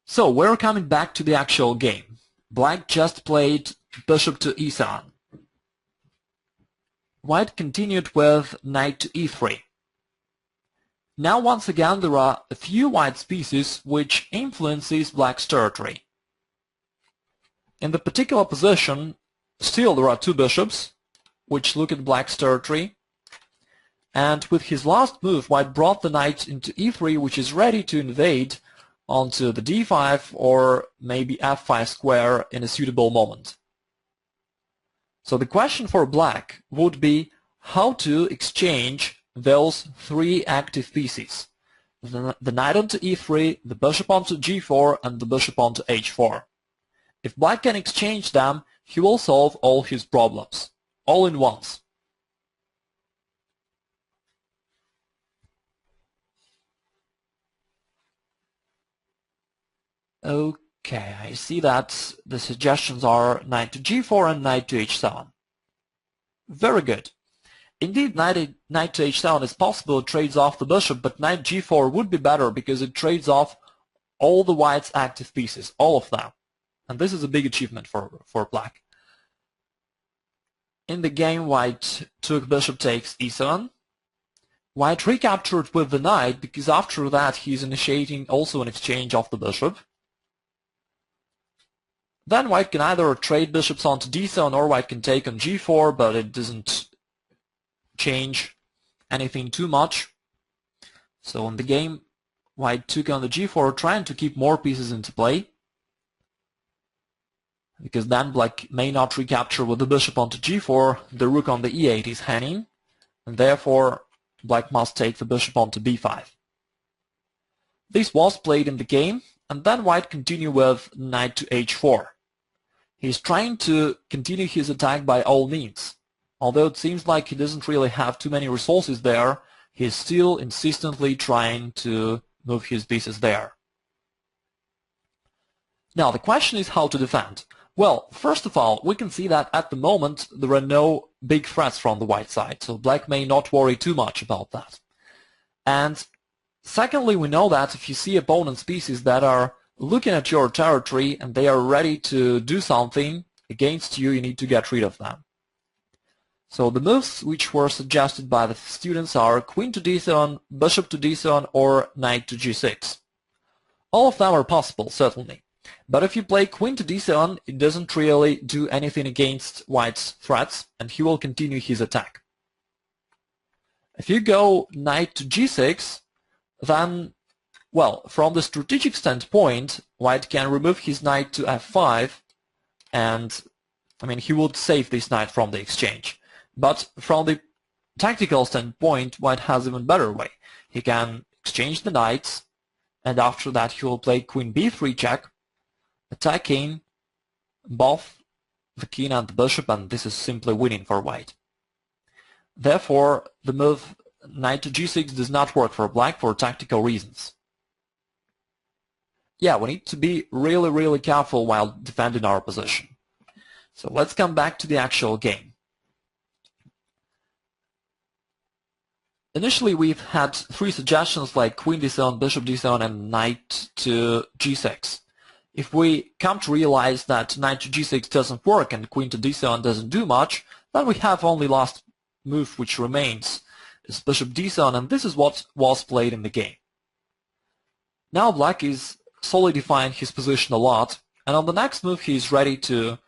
A: So we're coming back to the actual game. Black just played bishop to e7. White continued with knight to e3. Now once again there are a few white pieces which influences black's territory. In the particular position, still there are two bishops which look at black's territory, and with his last move white brought the knight into e3, which is ready to invade onto the d5 or maybe f5 square in a suitable moment. So the question for black would be how to exchange those three active pieces. The knight onto e3, the bishop onto g4, and the bishop onto h4. If black can exchange them, he will solve all his problems, all in once. Okay, I see that the suggestions are knight to g4 and knight to h7. Very good. Indeed, knight to h7 is possible, it trades off the bishop, but knight g4 would be better because it trades off all the white's active pieces, all of them. And this is a big achievement for black. In the game, white took bishop takes e7. White recaptured with the knight because after that he's initiating also an exchange of the bishop. Then white can either trade bishops onto d7 or white can take on g4, but it doesn't change anything too much. So in the game, white took on the g4, trying to keep more pieces into play, because then black may not recapture with the bishop onto g4, the rook on the e8 is hanging, and therefore black must take the bishop onto b5. This was played in the game, and then white continued with knight to h4. He's trying to continue his attack by all means. Although it seems like he doesn't really have too many resources there, he's still insistently trying to move his pieces there. Now the question is how to defend. Well, first of all, we can see that at the moment there are no big threats from the white side, so black may not worry too much about that. And secondly, we know that if you see opponent's pieces that are looking at your territory and they are ready to do something against you, you need to get rid of them. So the moves which were suggested by the students are queen to d7, bishop to d7, or knight to g6. All of them are possible, certainly. But if you play queen to d7, it doesn't really do anything against white's threats, and he will continue his attack. If you go knight to g6, then, well, from the strategic standpoint, white can remove his knight to f5, and, he would save this knight from the exchange. But from the tactical standpoint, white has an even better way. He can exchange the knights, and after that he will play queen b3 check, attacking both the king and the bishop, and this is simply winning for white. Therefore, the move knight to g6 does not work for black for tactical reasons. Yeah, we need to be really careful while defending our position. So let's come back to the actual game. Initially, we've had three suggestions like queen d7, bishop d7, and knight to g6. If we come to realize that knight to g6 doesn't work and queen to d7 doesn't do much, then we have only last move which remains, is bishop d7, and this is what was played in the game. Now black is solidifying his position a lot, and on the next move he is ready to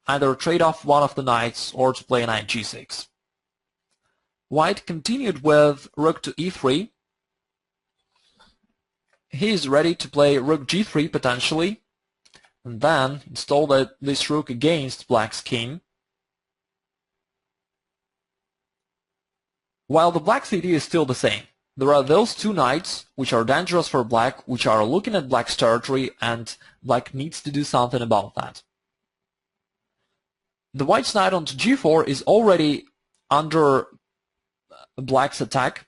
A: either trade off one of the knights or to play knight g6. White continued with rook to e3. He is ready to play rook g3 potentially, and then install this rook against black's king. While the black's idea is still the same. There are those two knights which are dangerous for black, which are looking at black's territory, and black needs to do something about that. The white's knight onto g4 is already under black's attack,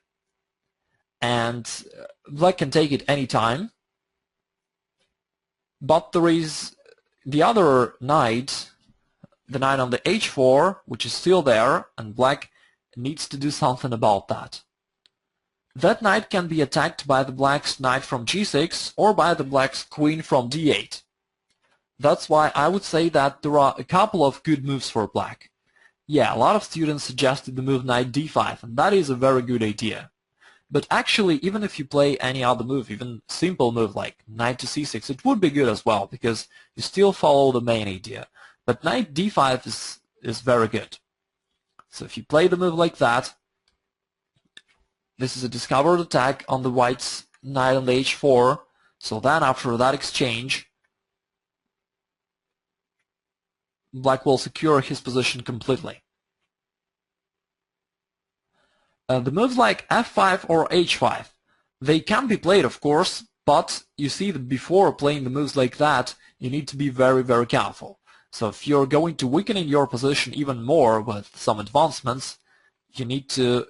A: and black can take it any time. But there is the other knight, the knight on the h4, which is still there, and black needs to do something about that. That knight can be attacked by the black's knight from g6 or by the black's queen from d8. That's why I would say that there are a couple of good moves for black. Yeah, a lot of students suggested the move knight d5, and that is a very good idea. But actually, even if you play any other move, even simple move like knight to c6, it would be good as well, because you still follow the main idea. But knight d5 is very good. So if you play the move like that, this is a discovered attack on the white's knight on the h4, so then after that exchange, black will secure his position completely. The moves like f5 or h5, they can be played of course, but you see that before playing the moves like that, you need to be very careful. So if you're going to weaken your position even more with some advancements, you need to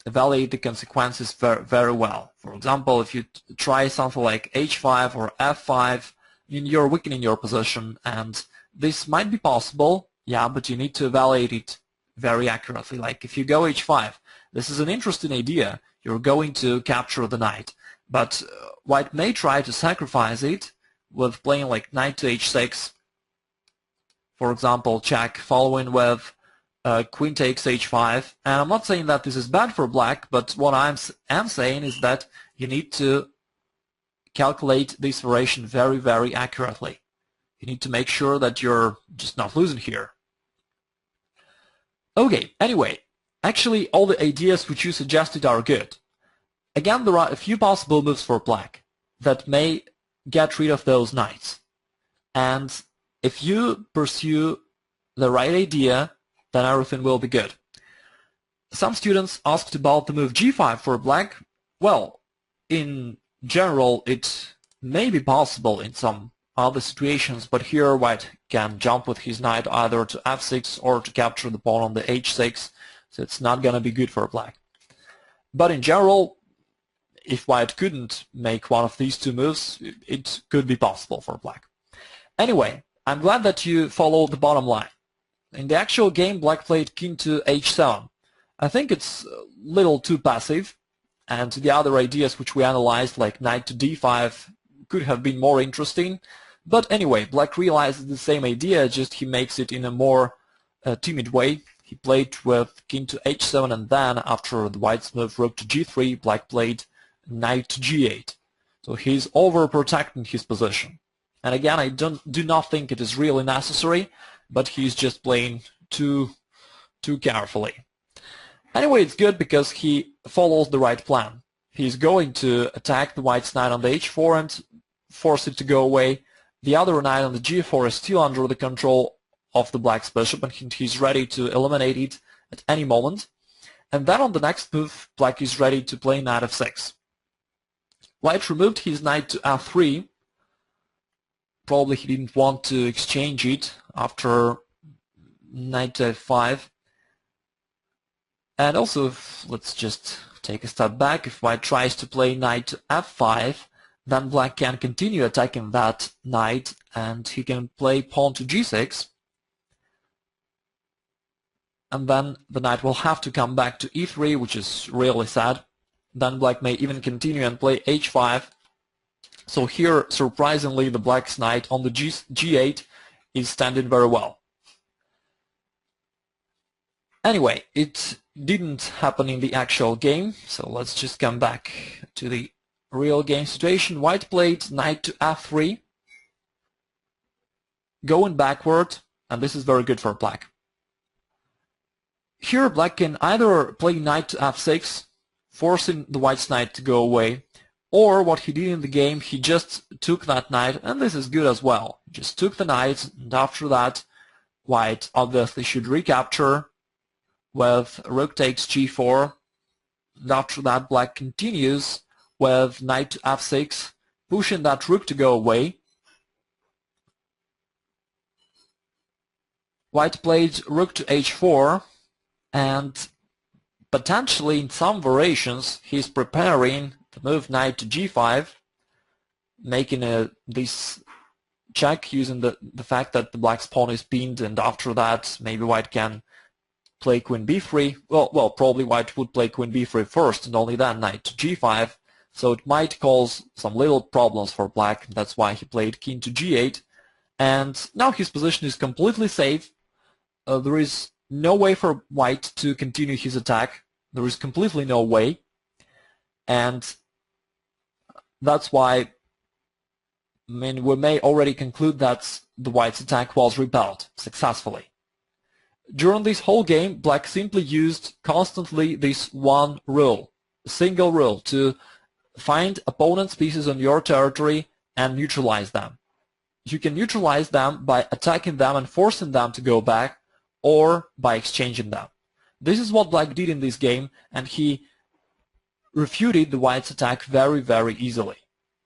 A: evaluate the consequences very well. For example, if you try something like h5 or f5, you're weakening your position, and this might be possible, yeah, but you need to evaluate it very accurately. Like if you go h5, this is an interesting idea. You're going to capture the knight, but white may try to sacrifice it with playing like knight to h6, for example, check, following with queen takes h5. And I'm not saying that this is bad for black, but what I am saying is that you need to calculate this variation very accurately. You need to make sure that you're just not losing here. Okay, anyway, actually all the ideas which you suggested are good. Again, there are a few possible moves for black that may get rid of those knights. And if you pursue the right idea, then everything will be good. Some students asked about the move g5 for black. Well, in general, it may be possible in some other situations, but here white can jump with his knight either to f6 or to capture the pawn on the h6, so it's not going to be good for black. But in general, if white couldn't make one of these two moves, it could be possible for black. Anyway, I'm glad that you followed the bottom line. In the actual game, black played king to h7. I think it's a little too passive, and the other ideas which we analyzed, like knight to d5, could have been more interesting. But anyway, black realizes the same idea, just he makes it in a more timid way. He played with king to h7, and then after the white's move rook to g3, black played knight to g8. So he's overprotecting his position. And again, I do not think it is really necessary, but he's just playing too carefully. Anyway, it's good because he follows the right plan. He's going to attack the white's knight on the h4 and force it to go away. The other knight on the g4 is still under the control of the black's bishop, and he's ready to eliminate it at any moment. And then on the next move, black is ready to play knight f6. White removed his knight to f3. Probably he didn't want to exchange it after knight to f5. And also, let's just take a step back. If white tries to play knight to f5, then black can continue attacking that knight, and he can play pawn to g6. And then the knight will have to come back to e3, which is really sad. Then black may even continue and play h5. So here, surprisingly, the black's knight on the g8 is standing very well. Anyway, it didn't happen in the actual game, so let's just come back to the real game situation. White played knight to f3, going backward, and this is very good for black. Here black can either play knight to f6, forcing the white's knight to go away, or what he did in the game, he just took that knight, and this is good as well. He just took the knight, and after that, white obviously should recapture with rook takes g4, and after that black continues with knight to f6, pushing that rook to go away. White played rook to h4, and potentially in some variations he's preparing the move knight to g5, making this check using the fact that the black's pawn is pinned, and after that maybe white can play queen b3. Well, probably white would play queen b3 first and only then knight to g5, so it might cause some little problems for black. That's why he played king to g8, and now his position is completely safe. There is no way for white to continue his attack. There is completely no way, and that's why we may already conclude that the white's attack was repelled successfully. During this whole game, black simply used constantly this one rule, a single rule, to find opponent's pieces on your territory and neutralize them. You can neutralize them by attacking them and forcing them to go back, or by exchanging them. This is what black did in this game, and he refuted the white's attack very, very easily.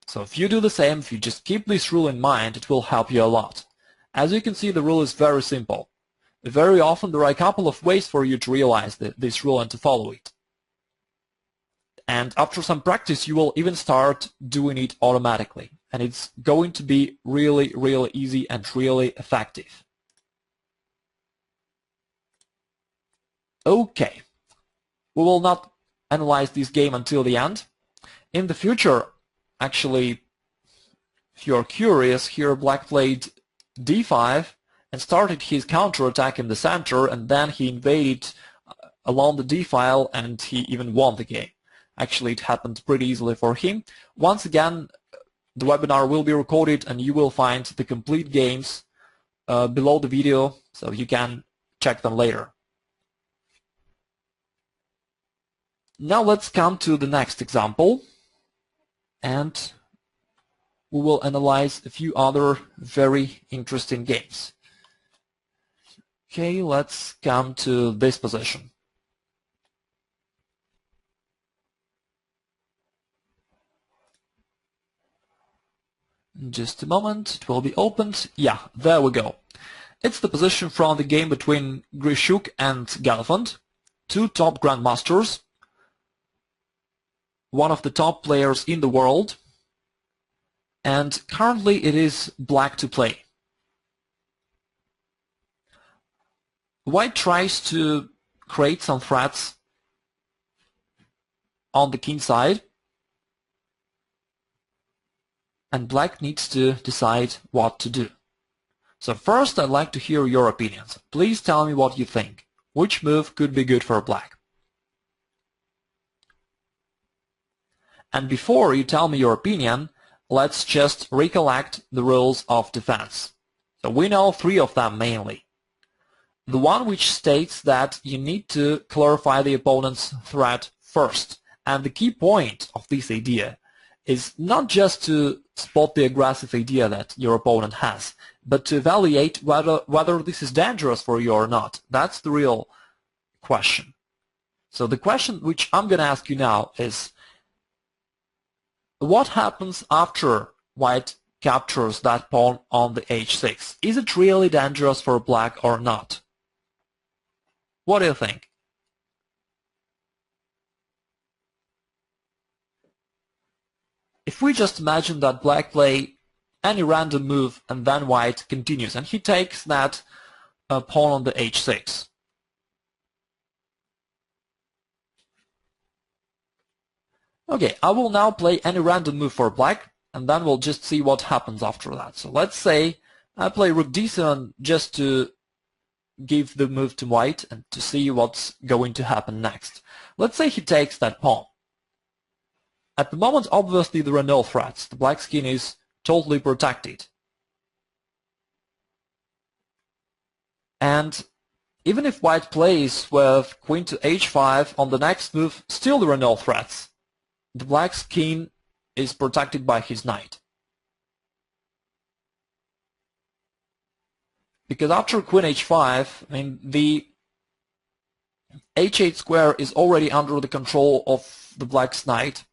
A: So if you do the same, if you just keep this rule in mind, it will help you a lot. As you can see, the rule is very simple. Very often there are a couple of ways for you to realize this rule and to follow it. And after some practice, you will even start doing it automatically. And it's going to be really, really easy and really effective. Okay, we will not analyze this game until the end. In the future, actually, if you're curious, here black played d5 and started his counterattack in the center, and then he invaded along the d file, and he even won the game. Actually, it happened pretty easily for him. Once again, the webinar will be recorded, and you will find the complete games below the video, so you can check them later. Now let's come to the next example, and we will analyze a few other very interesting games. Okay, let's come to this position. In just a moment, it will be opened. Yeah, there we go. It's the position from the game between Grishuk and Galifant, two top grandmasters, one of the top players in the world, and currently it is black to play. White tries to create some threats on the king side, and black needs to decide what to do. So first I'd like to hear your opinions. Please tell me what you think. Which move could be good for black? And before you tell me your opinion, let's just recollect the rules of defense. So we know three of them mainly. The one which states that you need to clarify the opponent's threat first. And the key point of this idea is not just to spot the aggressive idea that your opponent has, but to evaluate whether this is dangerous for you or not. That's the real question. So the question which I'm going to ask you now is, what happens after white captures that pawn on the h6? Is it really dangerous for black or not? What do you think? If we just imagine that black play any random move and then white continues and he takes that pawn on the h6. Okay, I will now play any random move for black and then we'll just see what happens after that. So let's say I play rook d7 just to give the move to white and to see what's going to happen next. Let's say he takes that pawn. At the moment, obviously, there are no threats. The black skin is totally protected. And even if white plays with queen to h5 on the next move, still there are no threats. The black skin is protected by his knight. Because after queen h5, I mean, the h8 square is already under the control of the black's knight.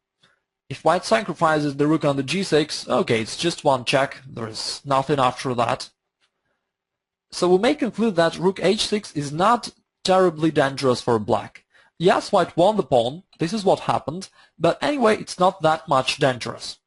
A: If white sacrifices the rook on the g6, okay, it's just one check, there is nothing after that. So we may conclude that rook h6 is not terribly dangerous for black. Yes, white won the pawn, this is what happened, but anyway, it's not that much dangerous.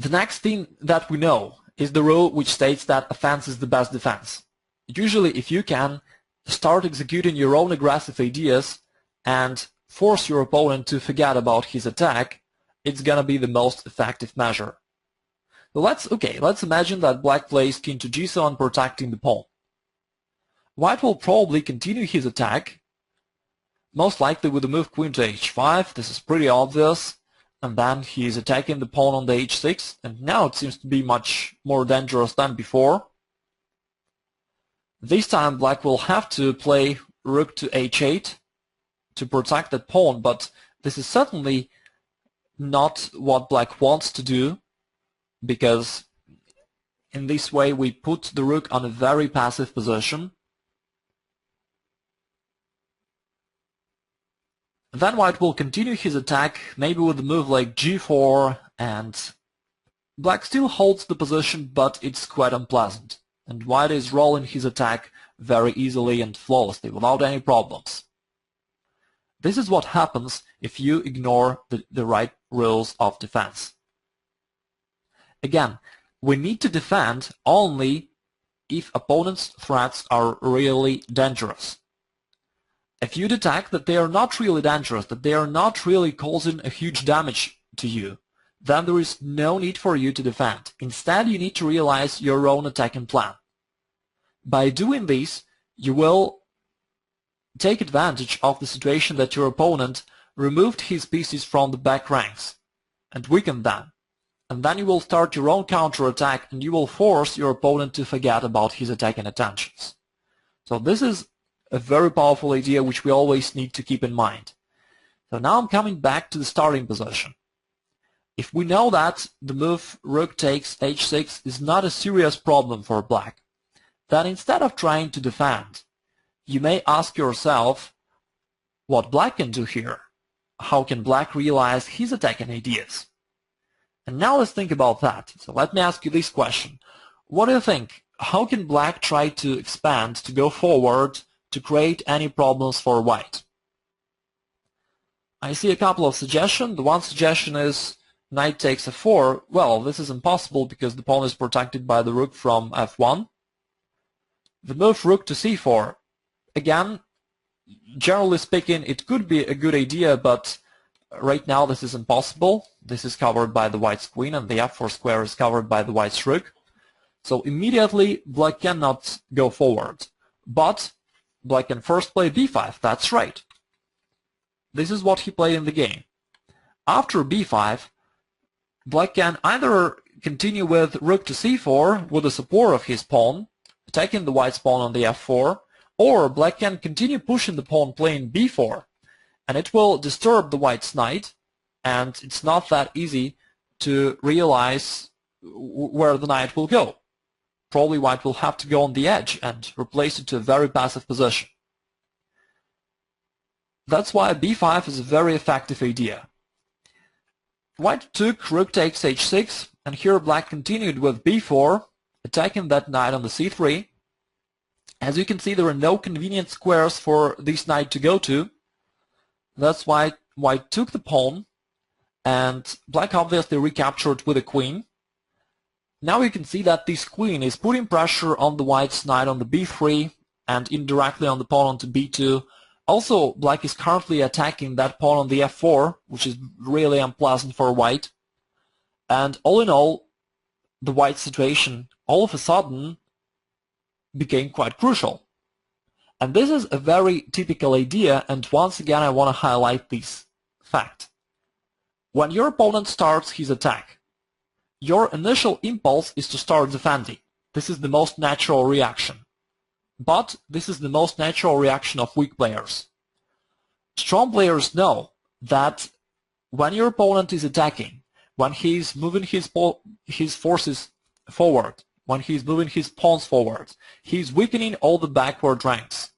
A: The next thing that we know is the rule which states that offense is the best defense. Usually, if you can start executing your own aggressive ideas and force your opponent to forget about his attack, it's gonna be the most effective measure. So let's imagine that black plays king to g7 protecting the pawn. White will probably continue his attack, most likely with the move queen to h5, this is pretty obvious, and then he is attacking the pawn on the h6, and now it seems to be much more dangerous than before. This time black will have to play rook to h8 to protect that pawn, but this is certainly not what black wants to do, because in this way we put the rook on a very passive position. Then white will continue his attack, maybe with a move like g4, and black still holds the position, but it's quite unpleasant. And white is rolling his attack very easily and flawlessly, without any problems. This is what happens if you ignore the right rules of defense. Again, we need to defend only if opponent's threats are really dangerous. If you detect that they are not really dangerous, that they are not really causing a huge damage to you, then there is no need for you to defend. Instead, you need to realize your own attacking plan. By doing this, you will take advantage of the situation that your opponent removed his pieces from the back ranks and weakened them. And then you will start your own counterattack and you will force your opponent to forget about his attacking intentions. So this is a very powerful idea which we always need to keep in mind. So now I'm coming back to the starting position. If we know that the move rook takes h6 is not a serious problem for black, then instead of trying to defend, you may ask yourself what black can do here. How can black realize his attacking ideas? And now let's think about that. So let me ask you this question. What do you think? How can black try to expand, to go forward, to create any problems for white? I see a couple of suggestions. The one suggestion is knight takes f4. Well, this is impossible because the pawn is protected by the rook from f1. The move rook to c4. Again, generally speaking, it could be a good idea, but right now this is impossible. This is covered by the white's queen, and the f4 square is covered by the white's rook. So immediately black cannot go forward. But black can first play b5. That's right. This is what he played in the game. After b5, black can either continue with rook to c4 with the support of his pawn, attacking the white's pawn on the f4, or black can continue pushing the pawn playing b4, and it will disturb the white's knight, and it's not that easy to realize where the knight will go. Probably white will have to go on the edge and replace it to a very passive position. That's why b5 is a very effective idea. White took rook takes h6, and here black continued with b4, attacking that knight on the c3. As you can see, there are no convenient squares for this knight to go to. That's why white took the pawn, and black obviously recaptured with a queen. Now you can see that this queen is putting pressure on the white's knight on the b3 and indirectly on the pawn onto b2. Also, black is currently attacking that pawn on the f4, which is really unpleasant for white. And all in all, the white situation all of a sudden became quite crucial. And this is a very typical idea, and once again I want to highlight this fact. When your opponent starts his attack, your initial impulse is to start defending. This is the most natural reaction. But this is the most natural reaction of weak players. Strong players know that when your opponent is attacking, when he's moving his forces forward, when he's moving his pawns forward, he's weakening all the backward ranks.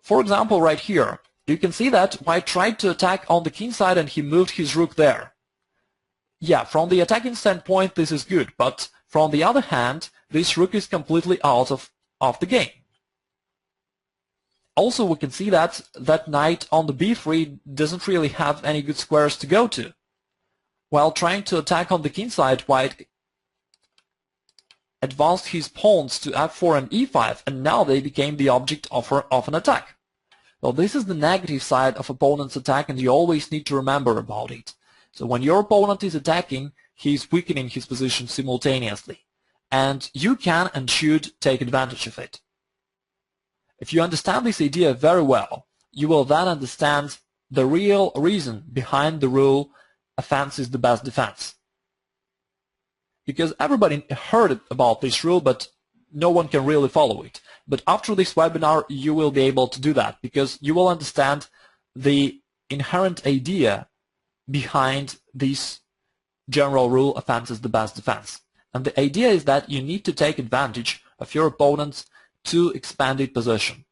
A: For example, right here, you can see that white tried to attack on the king side and he moved his rook there. Yeah, from the attacking standpoint this is good, but from the other hand, this rook is completely out of the game. Also, we can see that that knight on the b3 doesn't really have any good squares to go to. While trying to attack on the king side, white advanced his pawns to f4 and e5, and now they became the object of an attack. Well, this is the negative side of opponent's attack, and you always need to remember about it. So when your opponent is attacking, he is weakening his position simultaneously. And you can and should take advantage of it. If you understand this idea very well, you will then understand the real reason behind the rule, offense is the best defense. Because everybody heard about this rule, but no one can really follow it. But after this webinar, you will be able to do that, because you will understand the inherent idea behind this general rule, offense is the best defense. And the idea is that you need to take advantage of your opponent's too expanded position.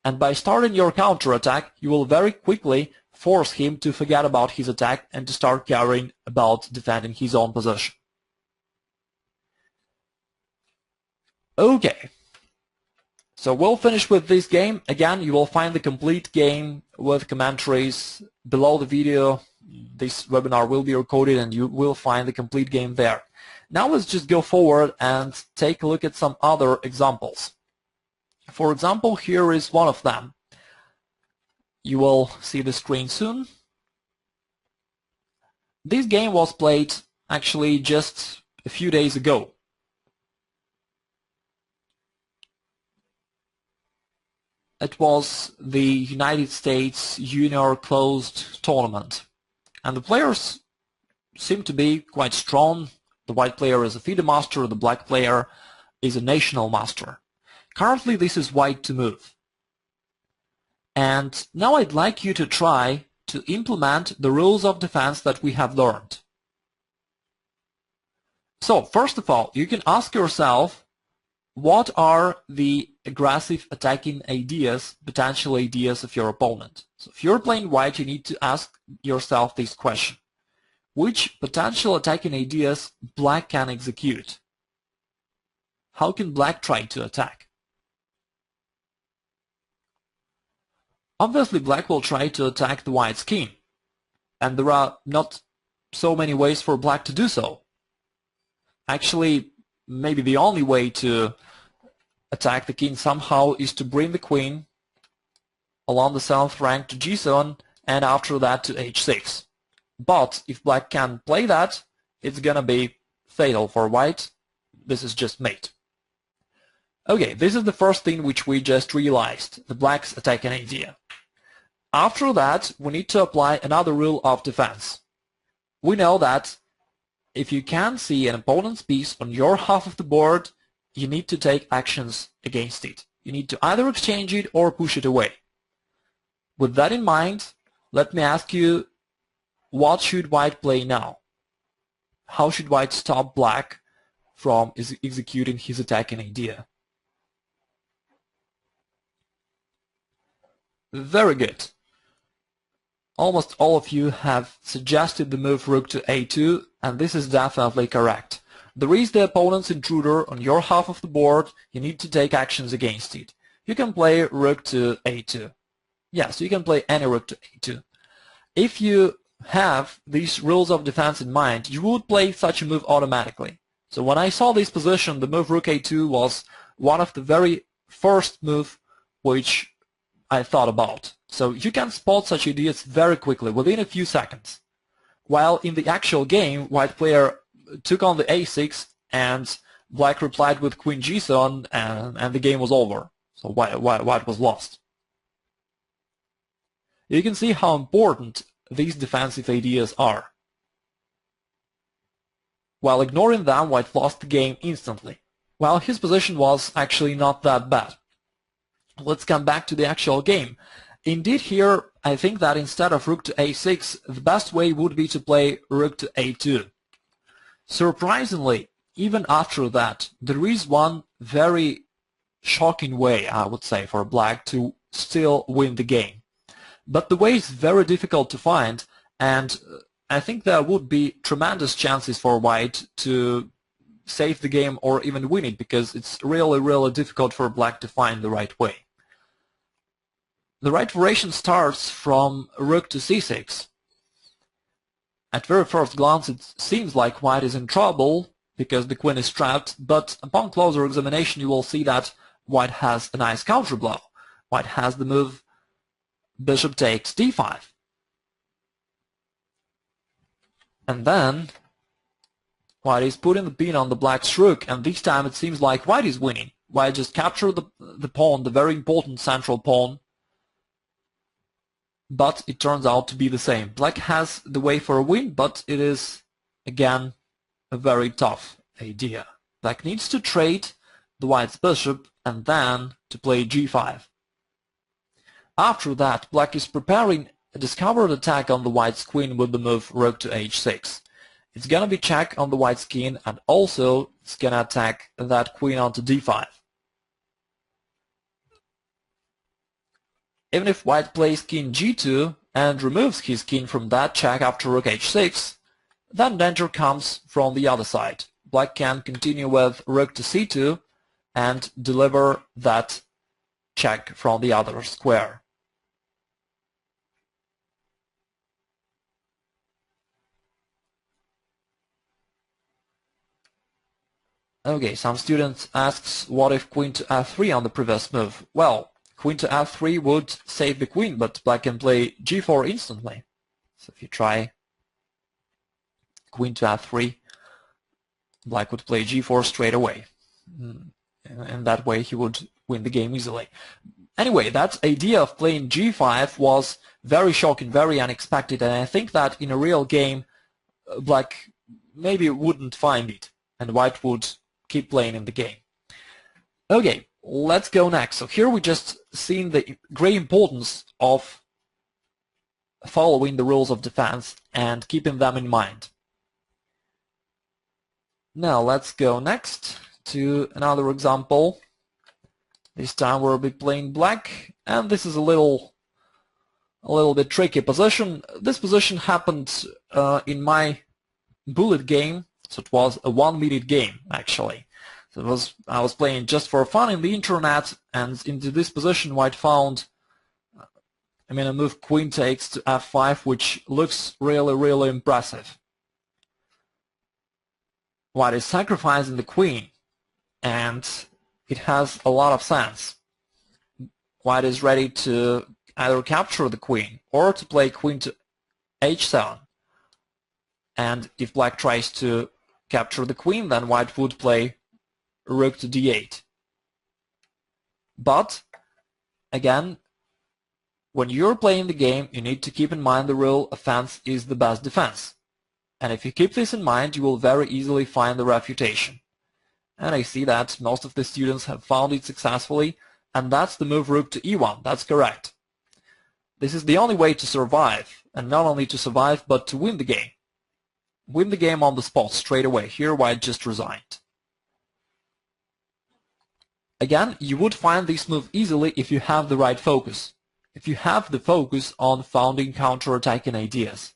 A: And by starting your counterattack, you will very quickly force him to forget about his attack and to start caring about defending his own position. Okay, so we'll finish with this game. Again, you will find the complete game with commentaries below the video. This webinar will be recorded and you will find the complete game there. Now let's just go forward and take a look at some other examples. For example, here is one of them. You will see the screen soon. This game was played actually just a few days ago. It was the United States Junior Closed Tournament. And the players seem to be quite strong. The white player is a FIDE master, the black player is a national master. Currently this is white to move. And now I'd like you to try to implement the rules of defense that we have learned. So, first of all, you can ask yourself, what are the aggressive attacking ideas, potential ideas of your opponent? So if you're playing white, you need to ask yourself this question. Which potential attacking ideas black can execute? How can black try to attack? Obviously, black will try to attack the white's king, and there are not so many ways for black to do so. Actually, maybe the only way to attack the king somehow is to bring the queen along the 7th rank to g7 and after that to h6. But if black can play that, it's gonna be fatal for white. This is just mate. Okay, this is the first thing which we just realized, the black's attacking idea. After that, we need to apply another rule of defense. We know that if you can see an opponent's piece on your half of the board, you need to take actions against it. You need to either exchange it or push it away. With that in mind, let me ask you, what should white play now? How should white stop black from executing his attacking idea? Very good. Almost all of you have suggested the move rook to a2, and this is definitely correct. There is the opponent's intruder on your half of the board. You need to take actions against it. You can play rook to a2. Yes, you can play any rook to a2. If you have these rules of defense in mind, you would play such a move automatically. So when I saw this position, the move rook a2 was one of the very first move which I thought about. So you can spot such ideas very quickly, within a few seconds. While in the actual game, white player took on the a6 and black replied with queen g7 and the game was over. So white was lost. You can see how important these defensive ideas are. While ignoring them, white lost the game instantly. While his position was actually not that bad. Let's come back to the actual game. Indeed here, I think that instead of rook to a6, the best way would be to play rook to a2. Surprisingly, even after that, there is one very shocking way, I would say, for black to still win the game. But the way is very difficult to find, and I think there would be tremendous chances for white to save the game or even win it, because it's really difficult for black to find the right way. The right variation starts from rook to c6. At very first glance it seems like white is in trouble because the queen is trapped, but upon closer examination you will see that white has a nice counterblow. White has the move bishop takes d5. And then white is putting the pin on the black's rook, and this time it seems like white is winning. White just captured the pawn, the very important central pawn, but it turns out to be the same. Black has the way for a win, but it is, again, a very tough idea. Black needs to trade the white's bishop and then to play g5. After that, black is preparing a discovered attack on the white's queen with the move rook to h6. It's gonna be check on the white's king, and also it's gonna attack that queen onto d5. Even if white plays king g2 and removes his king from that check after rook h6, then danger comes from the other side. Black can continue with rook to c2 and deliver that check from the other square. Okay, some students asks, what if queen to f3 on the previous move? Well, queen to f3 would save the queen, but black can play g4 instantly. So if you try queen to f3, black would play g4 straight away. And that way he would win the game easily. Anyway, that idea of playing g5 was very shocking, very unexpected, and I think that in a real game black maybe wouldn't find it, and white would keep playing in the game. Okay, let's go next. So here we just seen the great importance of following the rules of defense and keeping them in mind. Now let's go next to another example. This time we'll be playing black, and this is a little bit tricky position. This position happened in my bullet game, so it was a 1-minute game actually. So I was playing just for fun in the internet, and into this position white found a move queen takes to f5, which looks really impressive. White is sacrificing the queen, and it has a lot of sense. White is ready to either capture the queen or to play queen to h7. And if black tries to capture the queen, then white would play rook to d8. But again, when you're playing the game, you need to keep in mind the rule offense is the best defense. And if you keep this in mind, you will very easily find the refutation. And I see that most of the students have found it successfully, and that's the move rook to e1. That's correct. This is the only way to survive, and not only to survive, but to win the game. Win the game on the spot straight away. Here white just resigned. Again, you would find this move easily if you have the right focus. If you have the focus on founding counter-attacking ideas,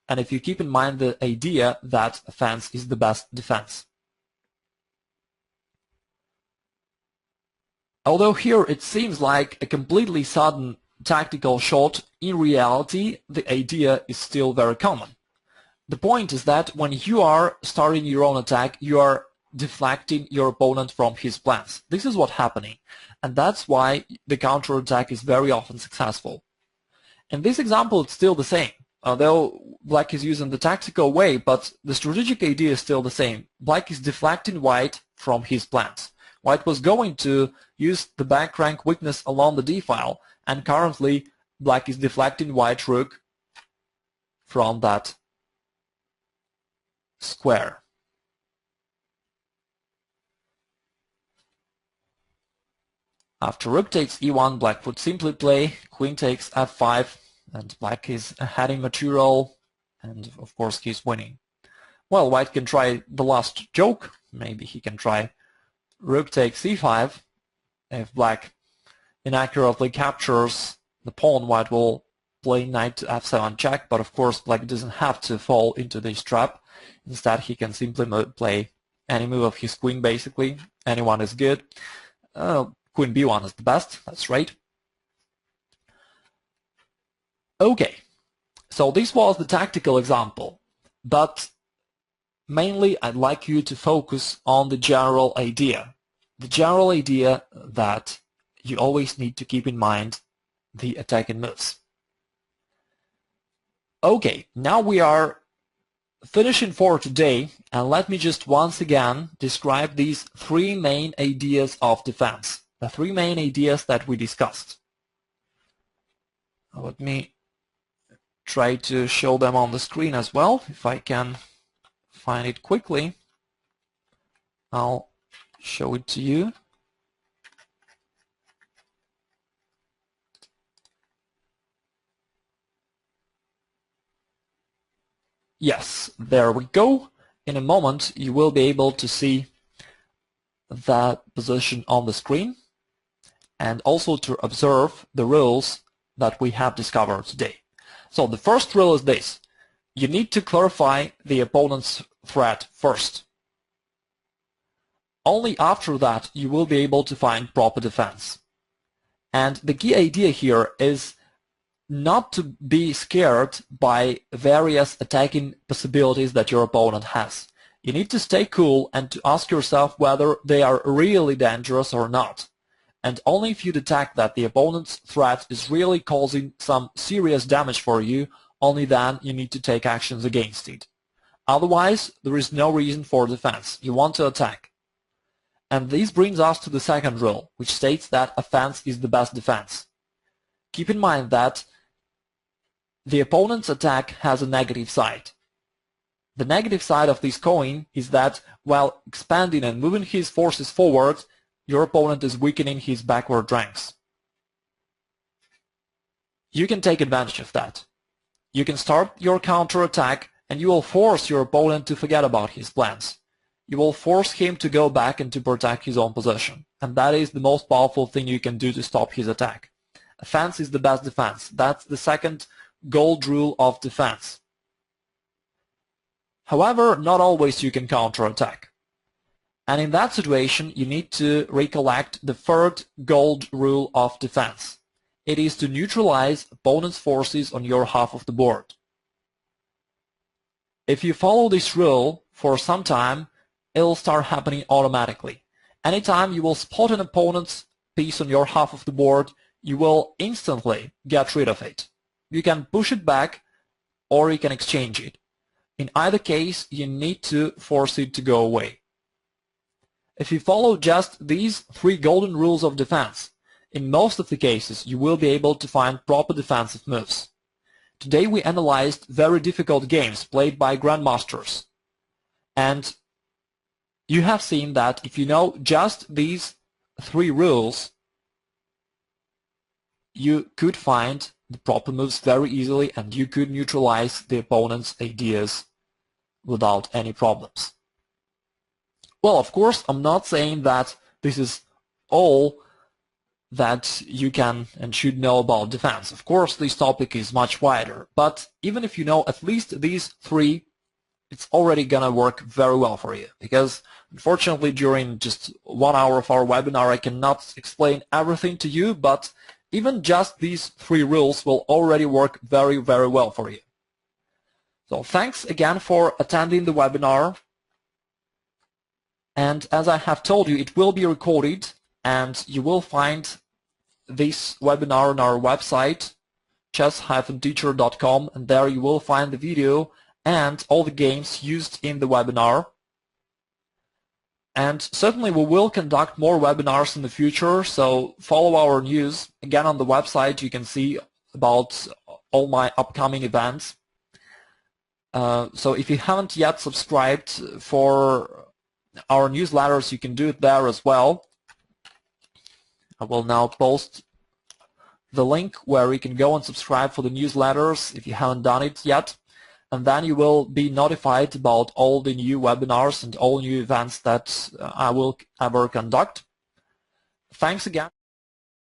A: and if you keep in mind the idea that offense is the best defense. Although here it seems like a completely sudden tactical shot, in reality the idea is still very common. The point is that when you are starting your own attack, you are deflecting your opponent from his plans. This is what's happening, and that's why the counterattack is very often successful. In this example, it's still the same. Although black is using the tactical way, but the strategic idea is still the same. Black is deflecting white from his plans. White was going to use the back rank weakness along the d-file, and currently black is deflecting white rook from that square. After rook takes e1, black would simply play queen takes f5, and black is ahead in material, and of course he's winning. Well, white can try the last joke. Maybe he can try rook takes c5. If black inaccurately captures the pawn, white will play knight to f7 check, but of course black doesn't have to fall into this trap. Instead, he can simply play any move of his queen, basically. Anyone is good. Queen b1 is the best, that's right. Okay, so this was the tactical example, but mainly I'd like you to focus on the general idea. The general idea that you always need to keep in mind the attacking moves. Okay, now we are finishing for today, and let me just once again describe these three main ideas of defense. The three main ideas that we discussed. Let me try to show them on the screen as well. If I can find it quickly, I'll show it to you. Yes, there we go. In a moment you will be able to see that position on the screen, and also to observe the rules that we have discovered today. So the first rule is this: you need to clarify the opponent's threat first. Only after that you will be able to find proper defense. And the key idea here is not to be scared by various attacking possibilities that your opponent has. You need to stay cool and to ask yourself whether they are really dangerous or not. And only if you detect that the opponent's threat is really causing some serious damage for you, only then you need to take actions against it. Otherwise, there is no reason for defense. You want to attack. And this brings us to the second rule, which states that offense is the best defense. Keep in mind that the opponent's attack has a negative side. The negative side of this coin is that while expanding and moving his forces forward, your opponent is weakening his backward ranks. You can take advantage of that. You can start your counterattack and you will force your opponent to forget about his plans. You will force him to go back and to protect his own position. And that is the most powerful thing you can do to stop his attack. Offense is the best defense. That's the second gold rule of defense. However, not always you can counterattack. And in that situation, you need to recollect the third gold rule of defense. It is to neutralize opponent's forces on your half of the board. If you follow this rule for some time, it'll start happening automatically. Anytime you will spot an opponent's piece on your half of the board, you will instantly get rid of it. You can push it back or you can exchange it. In either case, you need to force it to go away. If you follow just these three golden rules of defense, in most of the cases you will be able to find proper defensive moves. Today we analyzed very difficult games played by grandmasters. And you have seen that if you know just these three rules, you could find the proper moves very easily and you could neutralize the opponent's ideas without any problems. Well, of course, I'm not saying that this is all that you can and should know about defense. Of course, this topic is much wider, but even if you know at least these three, it's already gonna work very well for you, because unfortunately during just 1 hour of our webinar I cannot explain everything to you, but even just these three rules will already work very, very well for you. So thanks again for attending the webinar. And as I have told you, it will be recorded and you will find this webinar on our website, chess-teacher.com, and there you will find the video and all the games used in the webinar. And certainly we will conduct more webinars in the future, so follow our news. Again, on the website you can see about all my upcoming events. So if you haven't yet subscribed for our newsletters, you can do it there as well. I will now post the link where you can go and subscribe for the newsletters if you haven't done it yet. And then you will be notified about all the new webinars and all new events that I will ever conduct. Thanks again.